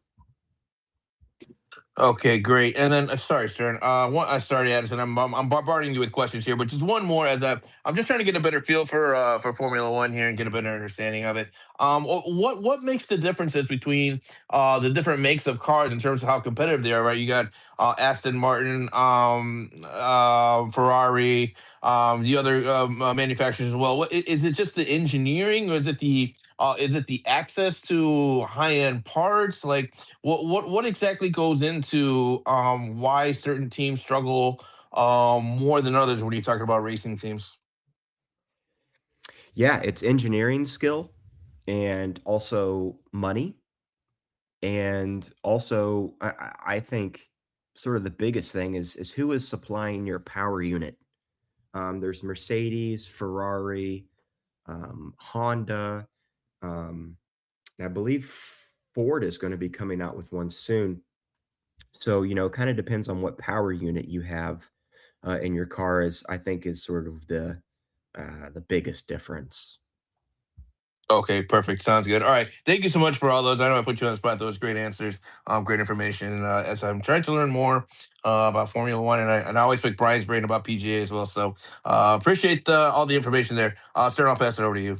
Okay, great. And then, sorry, Stern. Sorry, Addison. I'm bombarding you with questions here, but just one more. I'm just trying to get a better feel for Formula One here and get a better understanding of it. What makes the differences between the different makes of cars in terms of how competitive they are? Right, you got Aston Martin, Ferrari, the other manufacturers as well. Is it just the engineering, or is it the access to high end parts? Like, what exactly goes into why certain teams struggle more than others when you're talking about racing teams? Yeah, it's engineering skill and also money. And also, I think sort of the biggest thing is who is supplying your power unit. There's Mercedes, Ferrari, Honda. Um, and I believe Ford is going to be coming out with one soon. So, kind of depends on what power unit you have in your car is I think is sort of the biggest difference. Okay, perfect. Sounds good. All right. Thank you so much for all those. I know I put you on the spot. Those great answers, great information. As I'm trying to learn more about Formula One, and I always pick Brian's brain about PGA as well. So appreciate all the information there. Sir, I'll pass it over to you.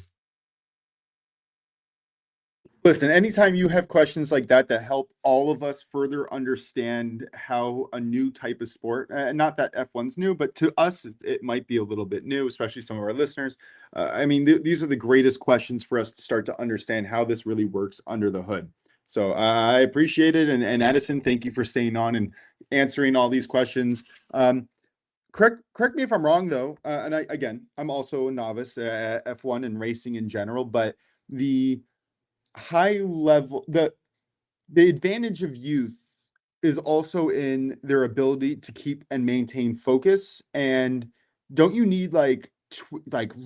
Listen, anytime you have questions like that that help all of us further understand how a new type of sport, not that F1's new, but to us, it might be a little bit new, especially some of our listeners. I mean, these are the greatest questions for us to start to understand how this really works under the hood. So I appreciate it. And Edison, thank you for staying on and answering all these questions. Correct me if I'm wrong, though. I'm also a novice at F1 and racing in general, but the high level the advantage of youth is also in their ability to keep and maintain focus. And don't you need like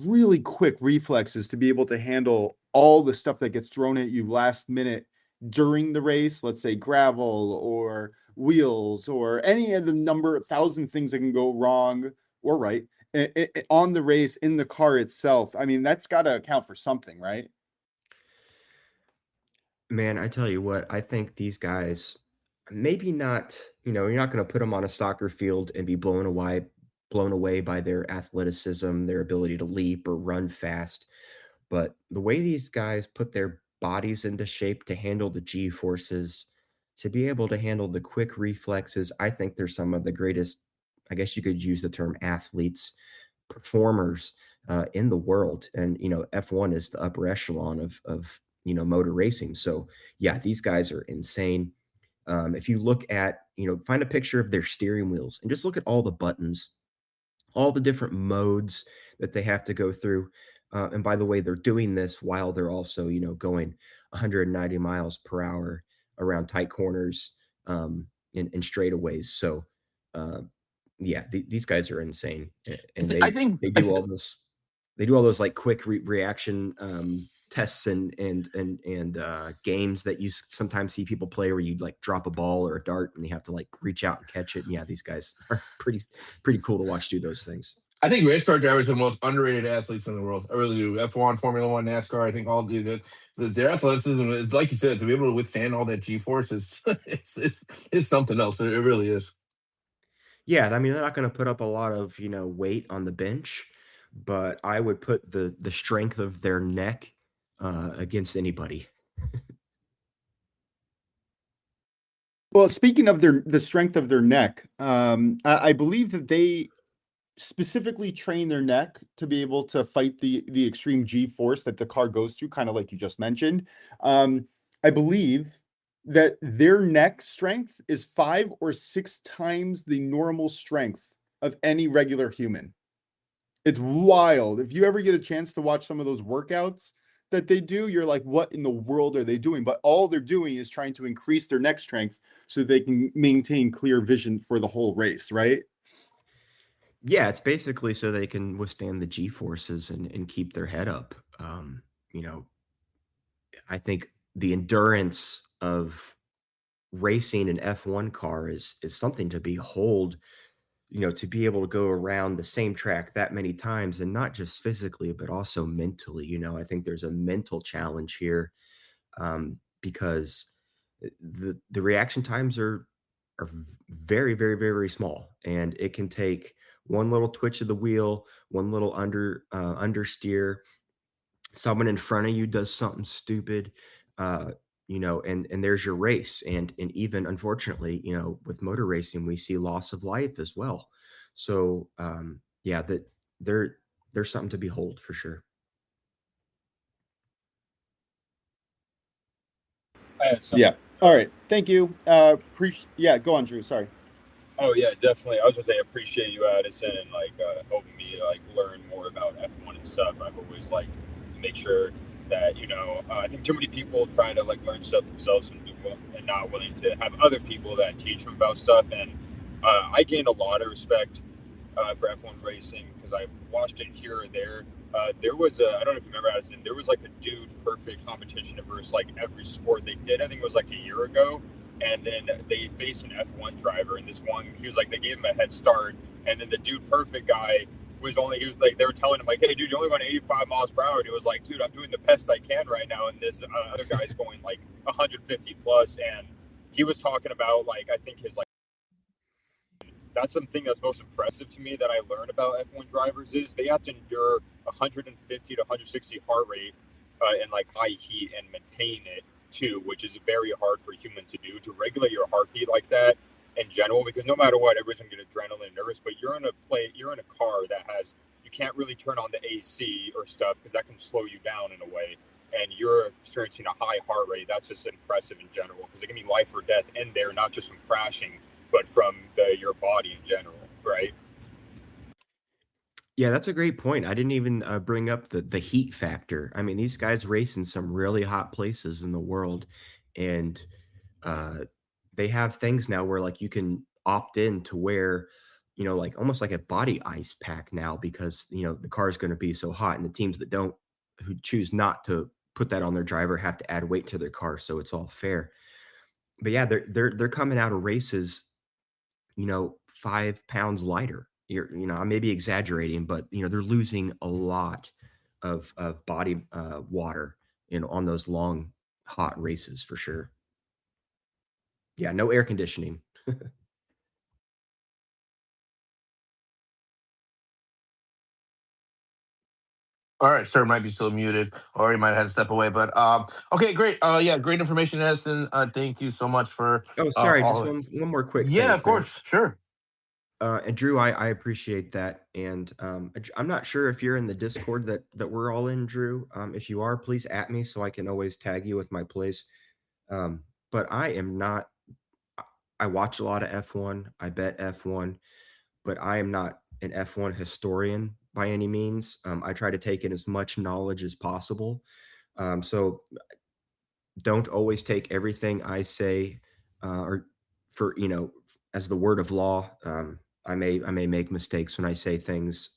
really quick reflexes to be able to handle all the stuff that gets thrown at you last minute during the race? Let's say gravel or wheels or any of the number 1,000 things that can go wrong or right on the race in the car itself. I mean, that's got to account for something, right? Man, I tell you what, I think these guys, maybe not, you're not going to put them on a soccer field and be blown away by their athleticism, their ability to leap or run fast. But the way these guys put their bodies into shape to handle the G forces, to be able to handle the quick reflexes, I think they're some of the greatest, I guess you could use the term athletes, performers in the world. And, F1 is the upper echelon of motor racing. So, yeah, these guys are insane. If you look at, find a picture of their steering wheels and just look at all the buttons, all the different modes that they have to go through. And by the way, they're doing this while they're also, going 190 miles per hour around tight corners in straightaways. So, uh, yeah, these guys are insane, and I think they do all this. They do all those like quick reaction tests and games that you sometimes see people play where you like drop a ball or a dart and you have to like reach out and catch it. And yeah, these guys are pretty cool to watch do those things. I think race car drivers are the most underrated athletes in the world. I really do. F1, Formula One, NASCAR. I think all their athleticism, like you said, to be able to withstand all that G force is it's something else. It really is. Yeah, I mean, they're not gonna put up a lot of, weight on the bench, but I would put the strength of their neck, against anybody. Well, speaking of the strength of their neck, I believe that they specifically train their neck to be able to fight the extreme G force that the car goes through, kind of like you just mentioned. I believe that their neck strength is 5 or 6 times the normal strength of any regular human. It's wild. If you ever get a chance to watch some of those workouts that they do, you're like, what in the world are they doing? But all they're doing is trying to increase their neck strength so they can maintain clear vision for the whole race, right? Yeah, it's basically so they can withstand the G forces and keep their head up. You know, I think the endurance of racing an F1 car is something to behold, to be able to go around the same track that many times and not just physically, but also mentally. I think there's a mental challenge here, because the reaction times are very, very, very, very small, and it can take one little twitch of the wheel, one little understeer, someone in front of you does something stupid, uh, and there's your race. And even unfortunately, with motor racing, we see loss of life as well. So yeah, that there's something to behold for sure. Yeah. All right. Thank you. Yeah, go on, Drew. Sorry. Oh yeah, definitely. I was gonna say, I appreciate you, Addison, and helping me learn more about F1 and stuff. I've always liked to make sure that I think too many people try to learn stuff themselves and not willing to have other people that teach them about stuff. And I gained a lot of respect for F1 racing because I watched it here or there. There was I don't know if you remember, Addison, there was a dude perfect competition versus every sport they did. I think it was a year ago. And then they faced an F1 driver, and this one, he was they gave him a head start. And then the dude perfect guy he was they were telling him hey, dude, you only going 85 miles per hour. And he was like, dude, I'm doing the best I can right now. And this other guy's going 150 plus. And he was talking about I think his that's something that's most impressive to me that I learned about F1 drivers is they have to endure 150 to 160 heart rate in high heat and maintain it too, which is very hard for a human to do, to regulate your heartbeat like that in general, because no matter what, everybody's gonna get adrenaline and nervous, but you're in a car that has, you can't really turn on the AC or stuff because that can slow you down in a way. And you're experiencing a high heart rate. That's just impressive in general because it can be life or death in there, not just from crashing, but from your body in general, right? Yeah, that's a great point. I didn't even bring up the heat factor. I mean, these guys race in some really hot places in the world, and uh, they have things now where you can opt in to wear, almost like a body ice pack now because the car is going to be so hot, and the teams that don't, who choose not to put that on their driver, have to add weight to their car, so it's all fair. But yeah, they're coming out of races 5 pounds lighter. I may be exaggerating, but they're losing a lot of body water, on those long, hot races for sure. Yeah, no air conditioning. All right, sir might be still muted, or he might have had to step away. But okay, great. Yeah, great information, Edison. Thank you so much for Oh, sorry, just all. one more quick Yeah, thing, of course, Prince. sure. And Drew, I appreciate that, and I'm not sure if you're in the Discord that we're all in, Drew. If you are, please at me so I can always tag you with my plays. But I am not. I watch a lot of F1. I bet F1, but I am not an F1 historian by any means. I try to take in as much knowledge as possible. So don't always take everything I say or for as the word of law. I may make mistakes when I say things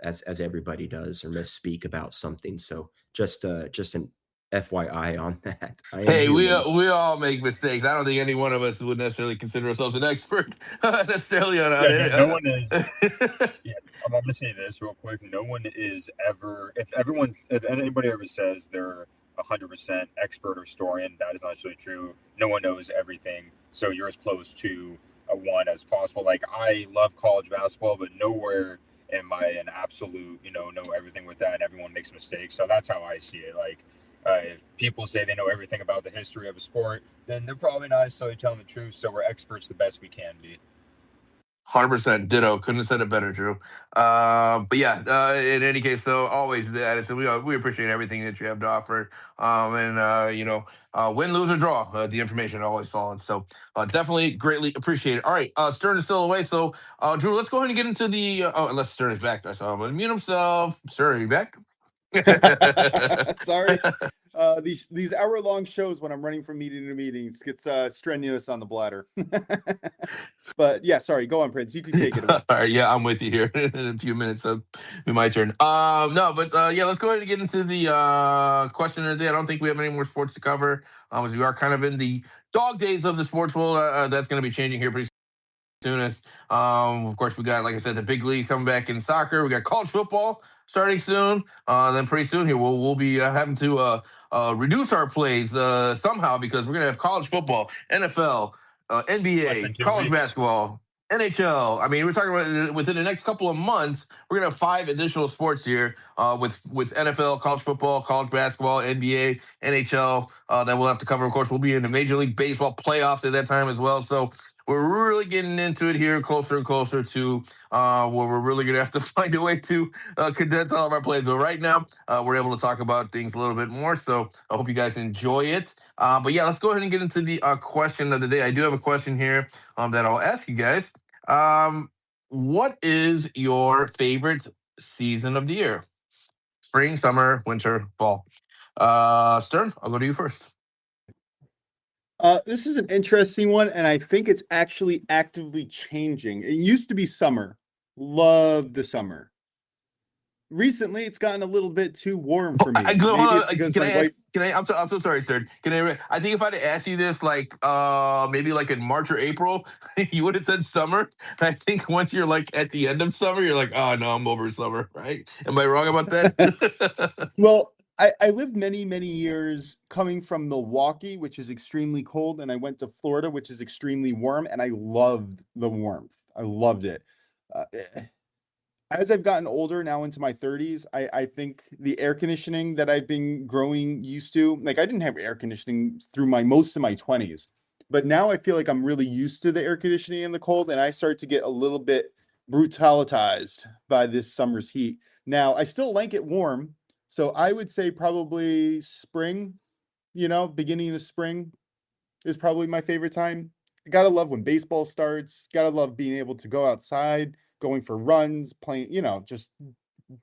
as everybody does or misspeak about something. So just an FYI on that. I am Hey, we human. we all make mistakes. I don't think any one of us would necessarily consider ourselves an expert necessarily on Yeah, no one is. it. Yeah, I'm gonna say this real quick. No one is ever. If anybody ever says they're 100% expert or historian, that is not actually true. No one knows everything, so you're as close to a one as possible. I love college basketball, but nowhere am I an absolute. Know everything with that. And everyone makes mistakes, so that's how I see it. If people say they know everything about the history of a sport, then they're probably not necessarily telling the truth. So we're experts the best we can be. 100% ditto. Couldn't have said it better, Drew. But yeah, in any case, though, always Addison, we appreciate everything that you have to offer. And win, lose, or draw, the information always solid. So definitely greatly appreciate it. All right, Stern is still away. So Drew, let's go ahead and get into the. Unless Stern is back, I saw him unmute himself. Stern, are you back? Sorry. These hour-long shows when I'm running from meeting to meetings gets strenuous on the bladder. But yeah, sorry. Go on, Prince. You can take it away. All right, yeah, I'm with you here in a few minutes. So it'll be my turn. No, but yeah, let's go ahead and get into the question of the day. I don't think we have any more sports to cover, as we are kind of in the dog days of the sports world. That's going to be changing here pretty soon. Of course, we got, like I said, the big league coming back in soccer. We got college football starting soon. Then pretty soon here, we'll be having to reduce our plays somehow because we're gonna have college football, NFL, Less than NBA, 2 college weeks. basketball. NHL. I mean, we're talking about within the next couple of months, we're gonna have 5 additional sports here with NFL, college football, college basketball, NBA, NHL that we'll have to cover. Of course, we'll be in the Major League Baseball playoffs at that time as well. So we're really getting into it here, closer and closer to where we're really going to have to find a way to condense all of our plays. But right now, we're able to talk about things a little bit more. So I hope you guys enjoy it. But yeah, let's go ahead and get into the question of the day. I do have a question here that I'll ask you guys. What is your favorite season of the year? Spring, summer, winter, fall. Stern, I'll go to you first. This is an interesting one, and I think it's actually actively changing. It used to be summer. Love the summer. Recently, it's gotten a little bit too warm for me. Hold Maybe on. it's because Can my I wife. ask? Can I? I'm so sorry, sir. Can I? I think if I'd asked you this like maybe like in March or April, you would have said summer. I think once you're like at the end of summer, you're like, oh no, I'm over summer. Right? Am I wrong about that? Well, I lived many, many years coming from Milwaukee, which is extremely cold, and I went to Florida, which is extremely warm, and I loved the warmth. I loved it. As I've gotten older, now into my 30s, I think the air conditioning that I've been growing used to, like I didn't have air conditioning through my most of my 20s, but now I feel like I'm really used to the air conditioning in the cold, and I start to get a little bit brutalized by this summer's heat. Now, I still like it warm, so I would say probably spring, beginning of spring is probably my favorite time. I gotta love when baseball starts. Gotta love being able to go outside, going for runs, playing, just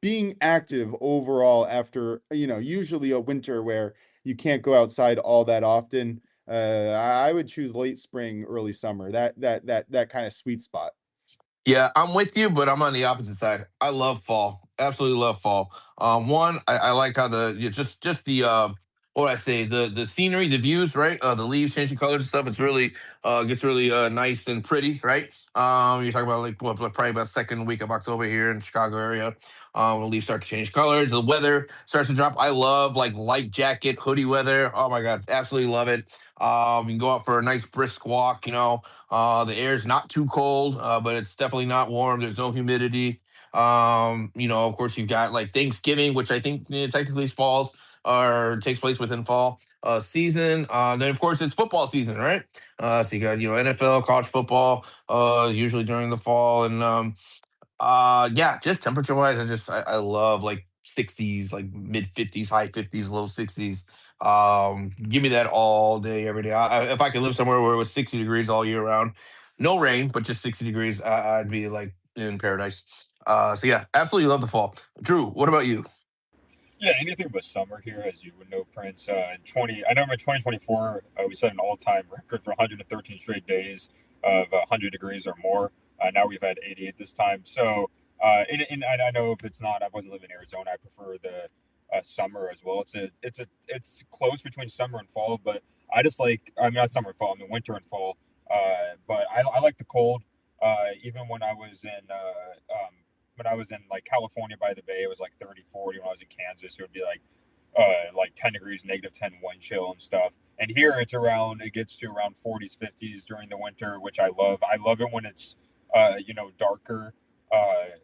being active overall after, usually a winter where you can't go outside all that often. I would choose late spring, early summer. That kind of sweet spot. Yeah, I'm with you, but I'm on the opposite side. I love fall. Absolutely love fall. One, I like how just the what would I say, the scenery, the views, right? The leaves changing colors and stuff. It's really gets really nice and pretty, right? You're talking about like what, probably about second week of October here in the Chicago area. The leaves start to change colors. The weather starts to drop. I love like light jacket, hoodie weather. Oh my god, absolutely love it. You can go out for a nice brisk walk. The air is not too cold, but it's definitely not warm. There's no humidity. Of course, you've got like Thanksgiving, which I think technically falls or takes place within fall season. Then, of course, it's football season, right? So you got NFL, college football, usually during the fall, and yeah, just temperature wise, I love like 60s, like mid 50s, high 50s, low 60s. Give me that all day, every day. If I could live somewhere where it was 60 degrees all year round, no rain, but just 60 degrees, I'd be like in paradise. So yeah, absolutely love the fall. Drew, what about you? Yeah, anything but summer here, as you would know, Prince. I know in 2024, we set an all-time record for 113 straight days of 100 degrees or more. Now we've had 88 this time. So, and I know if it's not, I wasn't living in Arizona. I prefer the summer as well. It's close between summer and fall, but I just like, I mean, not summer and fall, I mean winter and fall. But I like the cold. Even when I was in like California by the bay, it was like 30, 40. When I was in Kansas, it would be like 10 degrees, -10 wind chill and stuff. And here it gets to around 40s, 50s during the winter, which I love. I love it when it's, darker.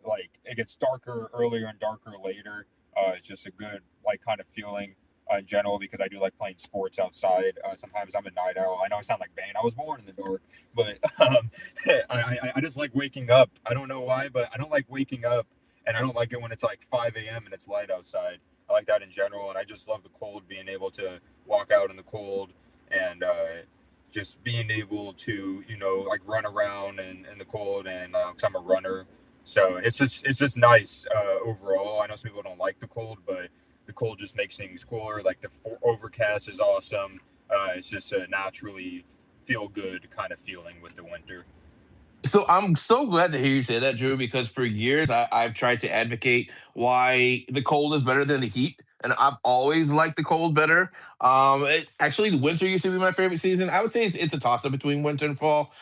Like it gets darker earlier and darker later. It's just a good, like, kind of feeling in general because I do like playing sports outside. Sometimes I'm a night owl. I know I sound like Bane. I was born in the dark, but I just like waking up. I don't know why, but I don't like waking up, and I don't like it when it's like 5 a.m. and it's light outside. I like that in general, and I just love the cold, being able to walk out in the cold and just being able to, like run around in the cold, and because I'm a runner, so it's just nice overall. I know some people don't like the cold, but the cold just makes things cooler. Like the overcast is awesome. It's just a naturally feel good kind of feeling with the winter. So I'm so glad to hear you say that, Drew, because for years I've tried to advocate why the cold is better than the heat. And I've always liked the cold better. Actually, the winter used to be my favorite season. I would say it's a toss up between winter and fall.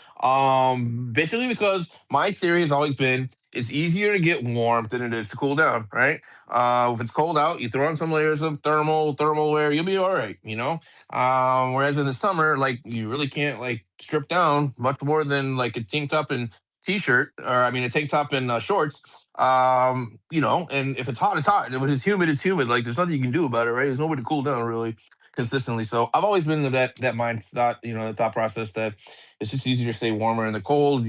Basically because my theory has always been it's easier to get warm than it is to cool down, right? If it's cold out, you throw on some layers of thermal wear, you'll be all right, whereas in the summer, like you really can't like strip down much more than like a tank top and t-shirt, or I mean a tank top and shorts. And if it's hot, it's hot. And if it's humid, it's humid. Like there's nothing you can do about it, right? There's no way to cool down really consistently. So I've always been in that mind thought, the thought process that it's just easier to stay warmer in the cold.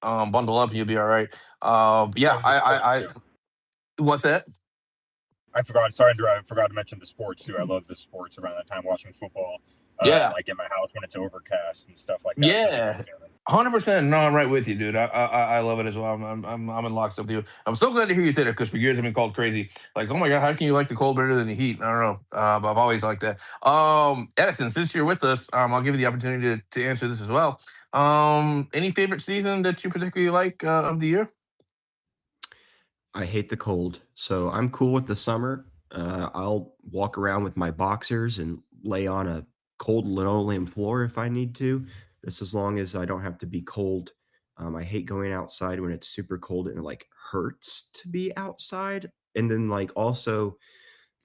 Bundle up, and you'll be all right. Yeah, Oh, and the sports too. what's that? I forgot. Sorry, Andrew. I forgot to mention the sports too. I love the sports around that time watching football. Yeah. like in my house when it's overcast and stuff like that. It's just a Yeah. good feeling. 100%. No, I'm right with you, dude. I love it as well. I'm in lockstep with you. I'm so glad to hear you say that because for years I've been called crazy. Like, oh my god, how can you like the cold better than the heat? I don't know. But I've always liked that. Edison, since you're with us, I'll give you the opportunity to answer this as well. Any favorite season that you particularly like of the year? I hate the cold, so I'm cool with the summer. I'll walk around with my boxers and lay on a cold linoleum floor if I need to, just as long as I don't have to be cold. I hate going outside when it's super cold and it like hurts to be outside. And then like also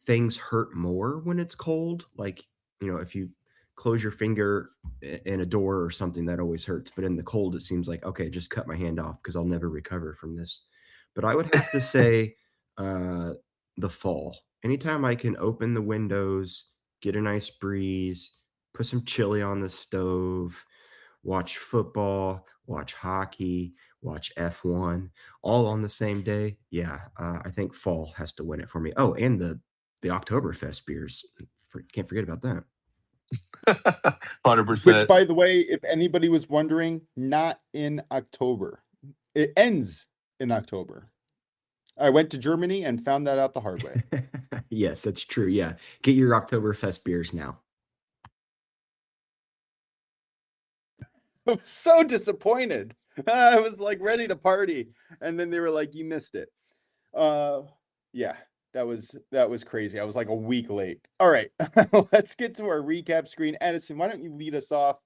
things hurt more when it's cold. Like, if you close your finger in a door or something, that always hurts. But in the cold, it seems like, okay, just cut my hand off because I'll never recover from this. But I would have to say uh, the fall. Anytime I can open the windows, get a nice breeze, put some chili on the stove, watch football, watch hockey, watch F1, all on the same day. Yeah, I think fall has to win it for me. Oh, and the Oktoberfest beers. Can't forget about that. 100%. Which, by the way, if anybody was wondering, not in October. It ends in October. I went to Germany and found that out the hard way. Yes, that's true. Yeah. Get your Oktoberfest beers now. I was so disappointed. I was like ready to party, and then they were like, "You missed it." Yeah, that was crazy. I was like a week late. All right, let's get to our recap screen. Edison, why don't you lead us off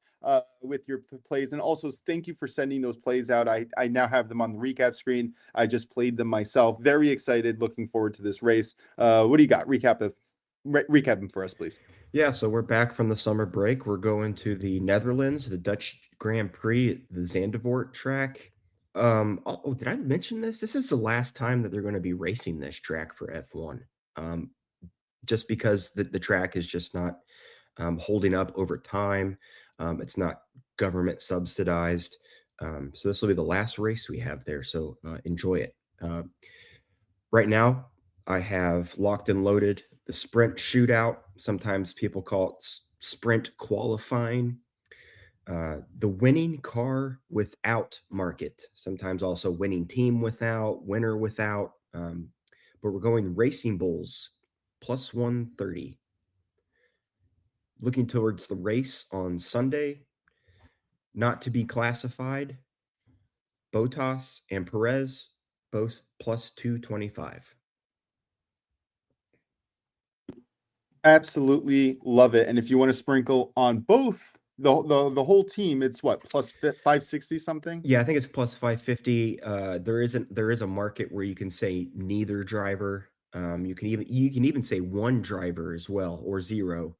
with your plays, and also thank you for sending those plays out. I now have them on the recap screen. I just played them myself. Very excited. Looking forward to this race. What do you got? Recap them for us, please. Yeah, so we're back from the summer break. We're going to the Netherlands, the Dutch Grand Prix, the Zandvoort track. Did I mention this? This is the last time that they're going to be racing this track for F1. Just because the track is just not holding up over time. It's not government subsidized. So this will be the last race we have there. So enjoy it. Right now, I have locked and loaded the sprint shootout. Sometimes people call it sprint qualifying. The winning car without market. Sometimes also winning team without, winner without. But we're going Racing Bulls plus 130. Looking towards the race on Sunday, not to be classified, Bottas and Perez, both plus 225. Absolutely love it. And if you want to sprinkle on both the whole team, it's what, plus 560 something? Yeah, I think it's plus 550. There is a market where you can say neither driver. You can even say one driver as well, or zero,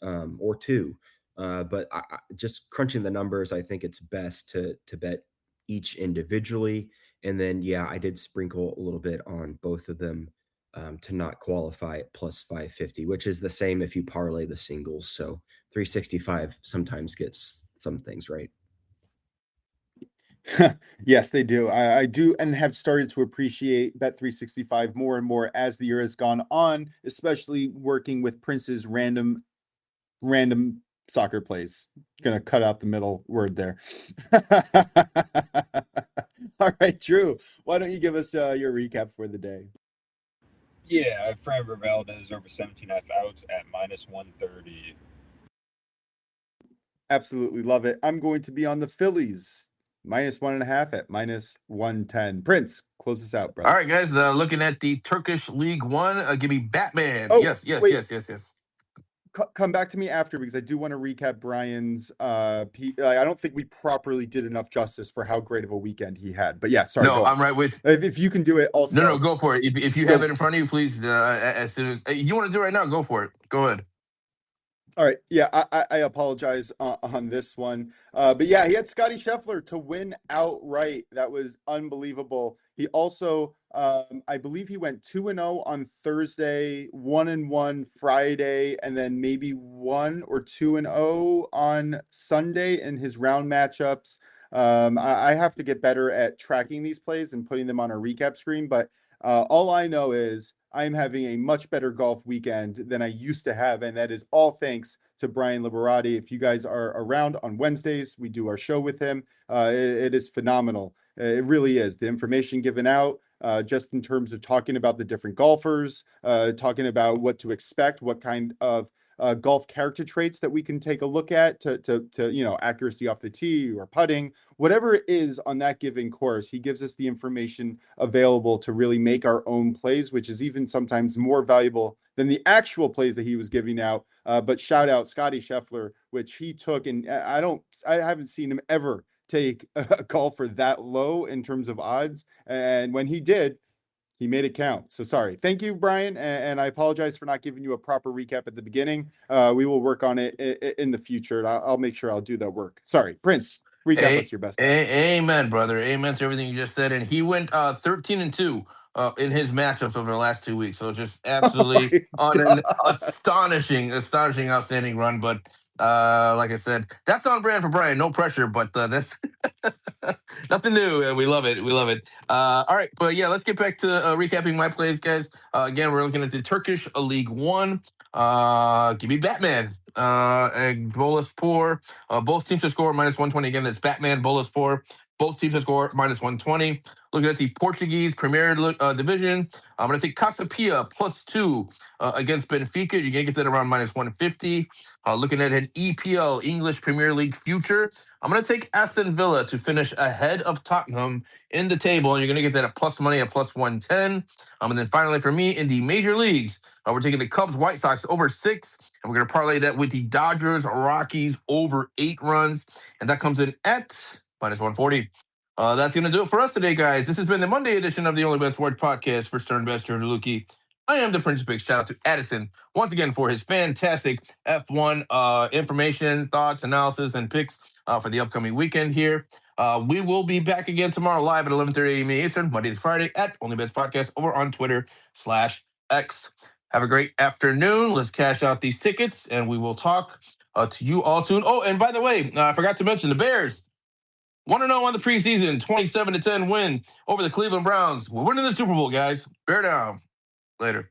or two. But just crunching the numbers, I think it's best to bet each individually. And then, yeah, I did sprinkle a little bit on both of them to not qualify at plus 550, which is the same if you parlay the singles. So 365 sometimes gets some things right. Yes, they do. I do, and have started to appreciate Bet365 more and more as the year has gone on, especially working with Prince's random soccer plays. Gonna cut out the middle word there. All right, Drew, why don't you give us your recap for the day? Yeah, I have Framber Valdez over 17.5 outs at minus 130. Absolutely love it. I'm going to be on the Phillies minus 1.5 at minus 110. Prince, close us out, brother. All right, guys. Looking at the Turkish League One. Give me Batman. Oh, Yes. wait. Yes. Come back to me after, because I do want to recap Brian's I don't think we properly did enough justice for how great of a weekend he had. But yeah, sorry, No, go I'm on. right with. If you can do it also. No, go for it. If you have it in front of you, please. As soon as you want to do it right now, go for it. Go ahead. All right. Yeah, I apologize on this one. But yeah, he had Scotty Scheffler to win outright. That was unbelievable. He also, I believe he went 2-0 on Thursday, 1-1 Friday, and then maybe 1 or 2-0 on Sunday in his round matchups. I have to get better at tracking these plays and putting them on a recap screen, but all I know is I'm having a much better golf weekend than I used to have. And that is all thanks to Brian Liberati. If you guys are around on Wednesdays, we do our show with him. It is phenomenal. It really is. The information given out, just in terms of talking about the different golfers, talking about what to expect, what kind of golf character traits that we can take a look at to accuracy off the tee or putting, whatever it is on that given course. He gives us the information available to really make our own plays, which is even sometimes more valuable than the actual plays that he was giving out. But shout out Scotty Scheffler, which he took, and I haven't seen him ever take a golfer that low in terms of odds. And when he did, he made it count. So sorry. Thank you, Brian. And I apologize for not giving you a proper recap at the beginning. We will work on it in the future. I'll make sure I'll do that work. Sorry, Prince, recap us your best. Amen, brother. Amen to everything you just said. And he went 13-2 in his matchups over the last 2 weeks. So just absolutely on an astonishing, outstanding run. But like I said, that's on brand for Brian. No pressure, but that's nothing new. We love it. We love it. All right. But yeah, let's get back to recapping my plays, guys. Again, we're looking at the Turkish League One. Give me Batman and Bolaspor. Both teams to score -120. Again, that's Batman, Bolaspor. Both teams to score -120. Looking at the Portuguese Premier Division, I'm going to take Casapia +2 against Benfica. You're going to get that around -150. Looking at an EPL, English Premier League future, I'm going to take Aston Villa to finish ahead of Tottenham in the table, and you're going to get that at plus money at +110. And then finally for me in the major leagues, we're taking the Cubs White Sox over 6, and we're going to parlay that with the Dodgers Rockies over 8 runs, and that comes in at -140. That's going to do it for us today, guys. This has been the Monday edition of the OnlyBets Sports Podcast for Stern Best Jordan Luki. I am the Prince of Picks. Shout out to Addison once again for his fantastic F1 information, thoughts, analysis, and picks for the upcoming weekend here. We will be back again tomorrow live at 11:30 a.m. Eastern, Monday to Friday at OnlyBets Podcast over on Twitter/X. Have a great afternoon. Let's cash out these tickets, and we will talk to you all soon. Oh, and by the way, I forgot to mention the Bears. 1-0 on the preseason, 27-10 win over the Cleveland Browns. We're winning the Super Bowl, guys. Bear down. Later.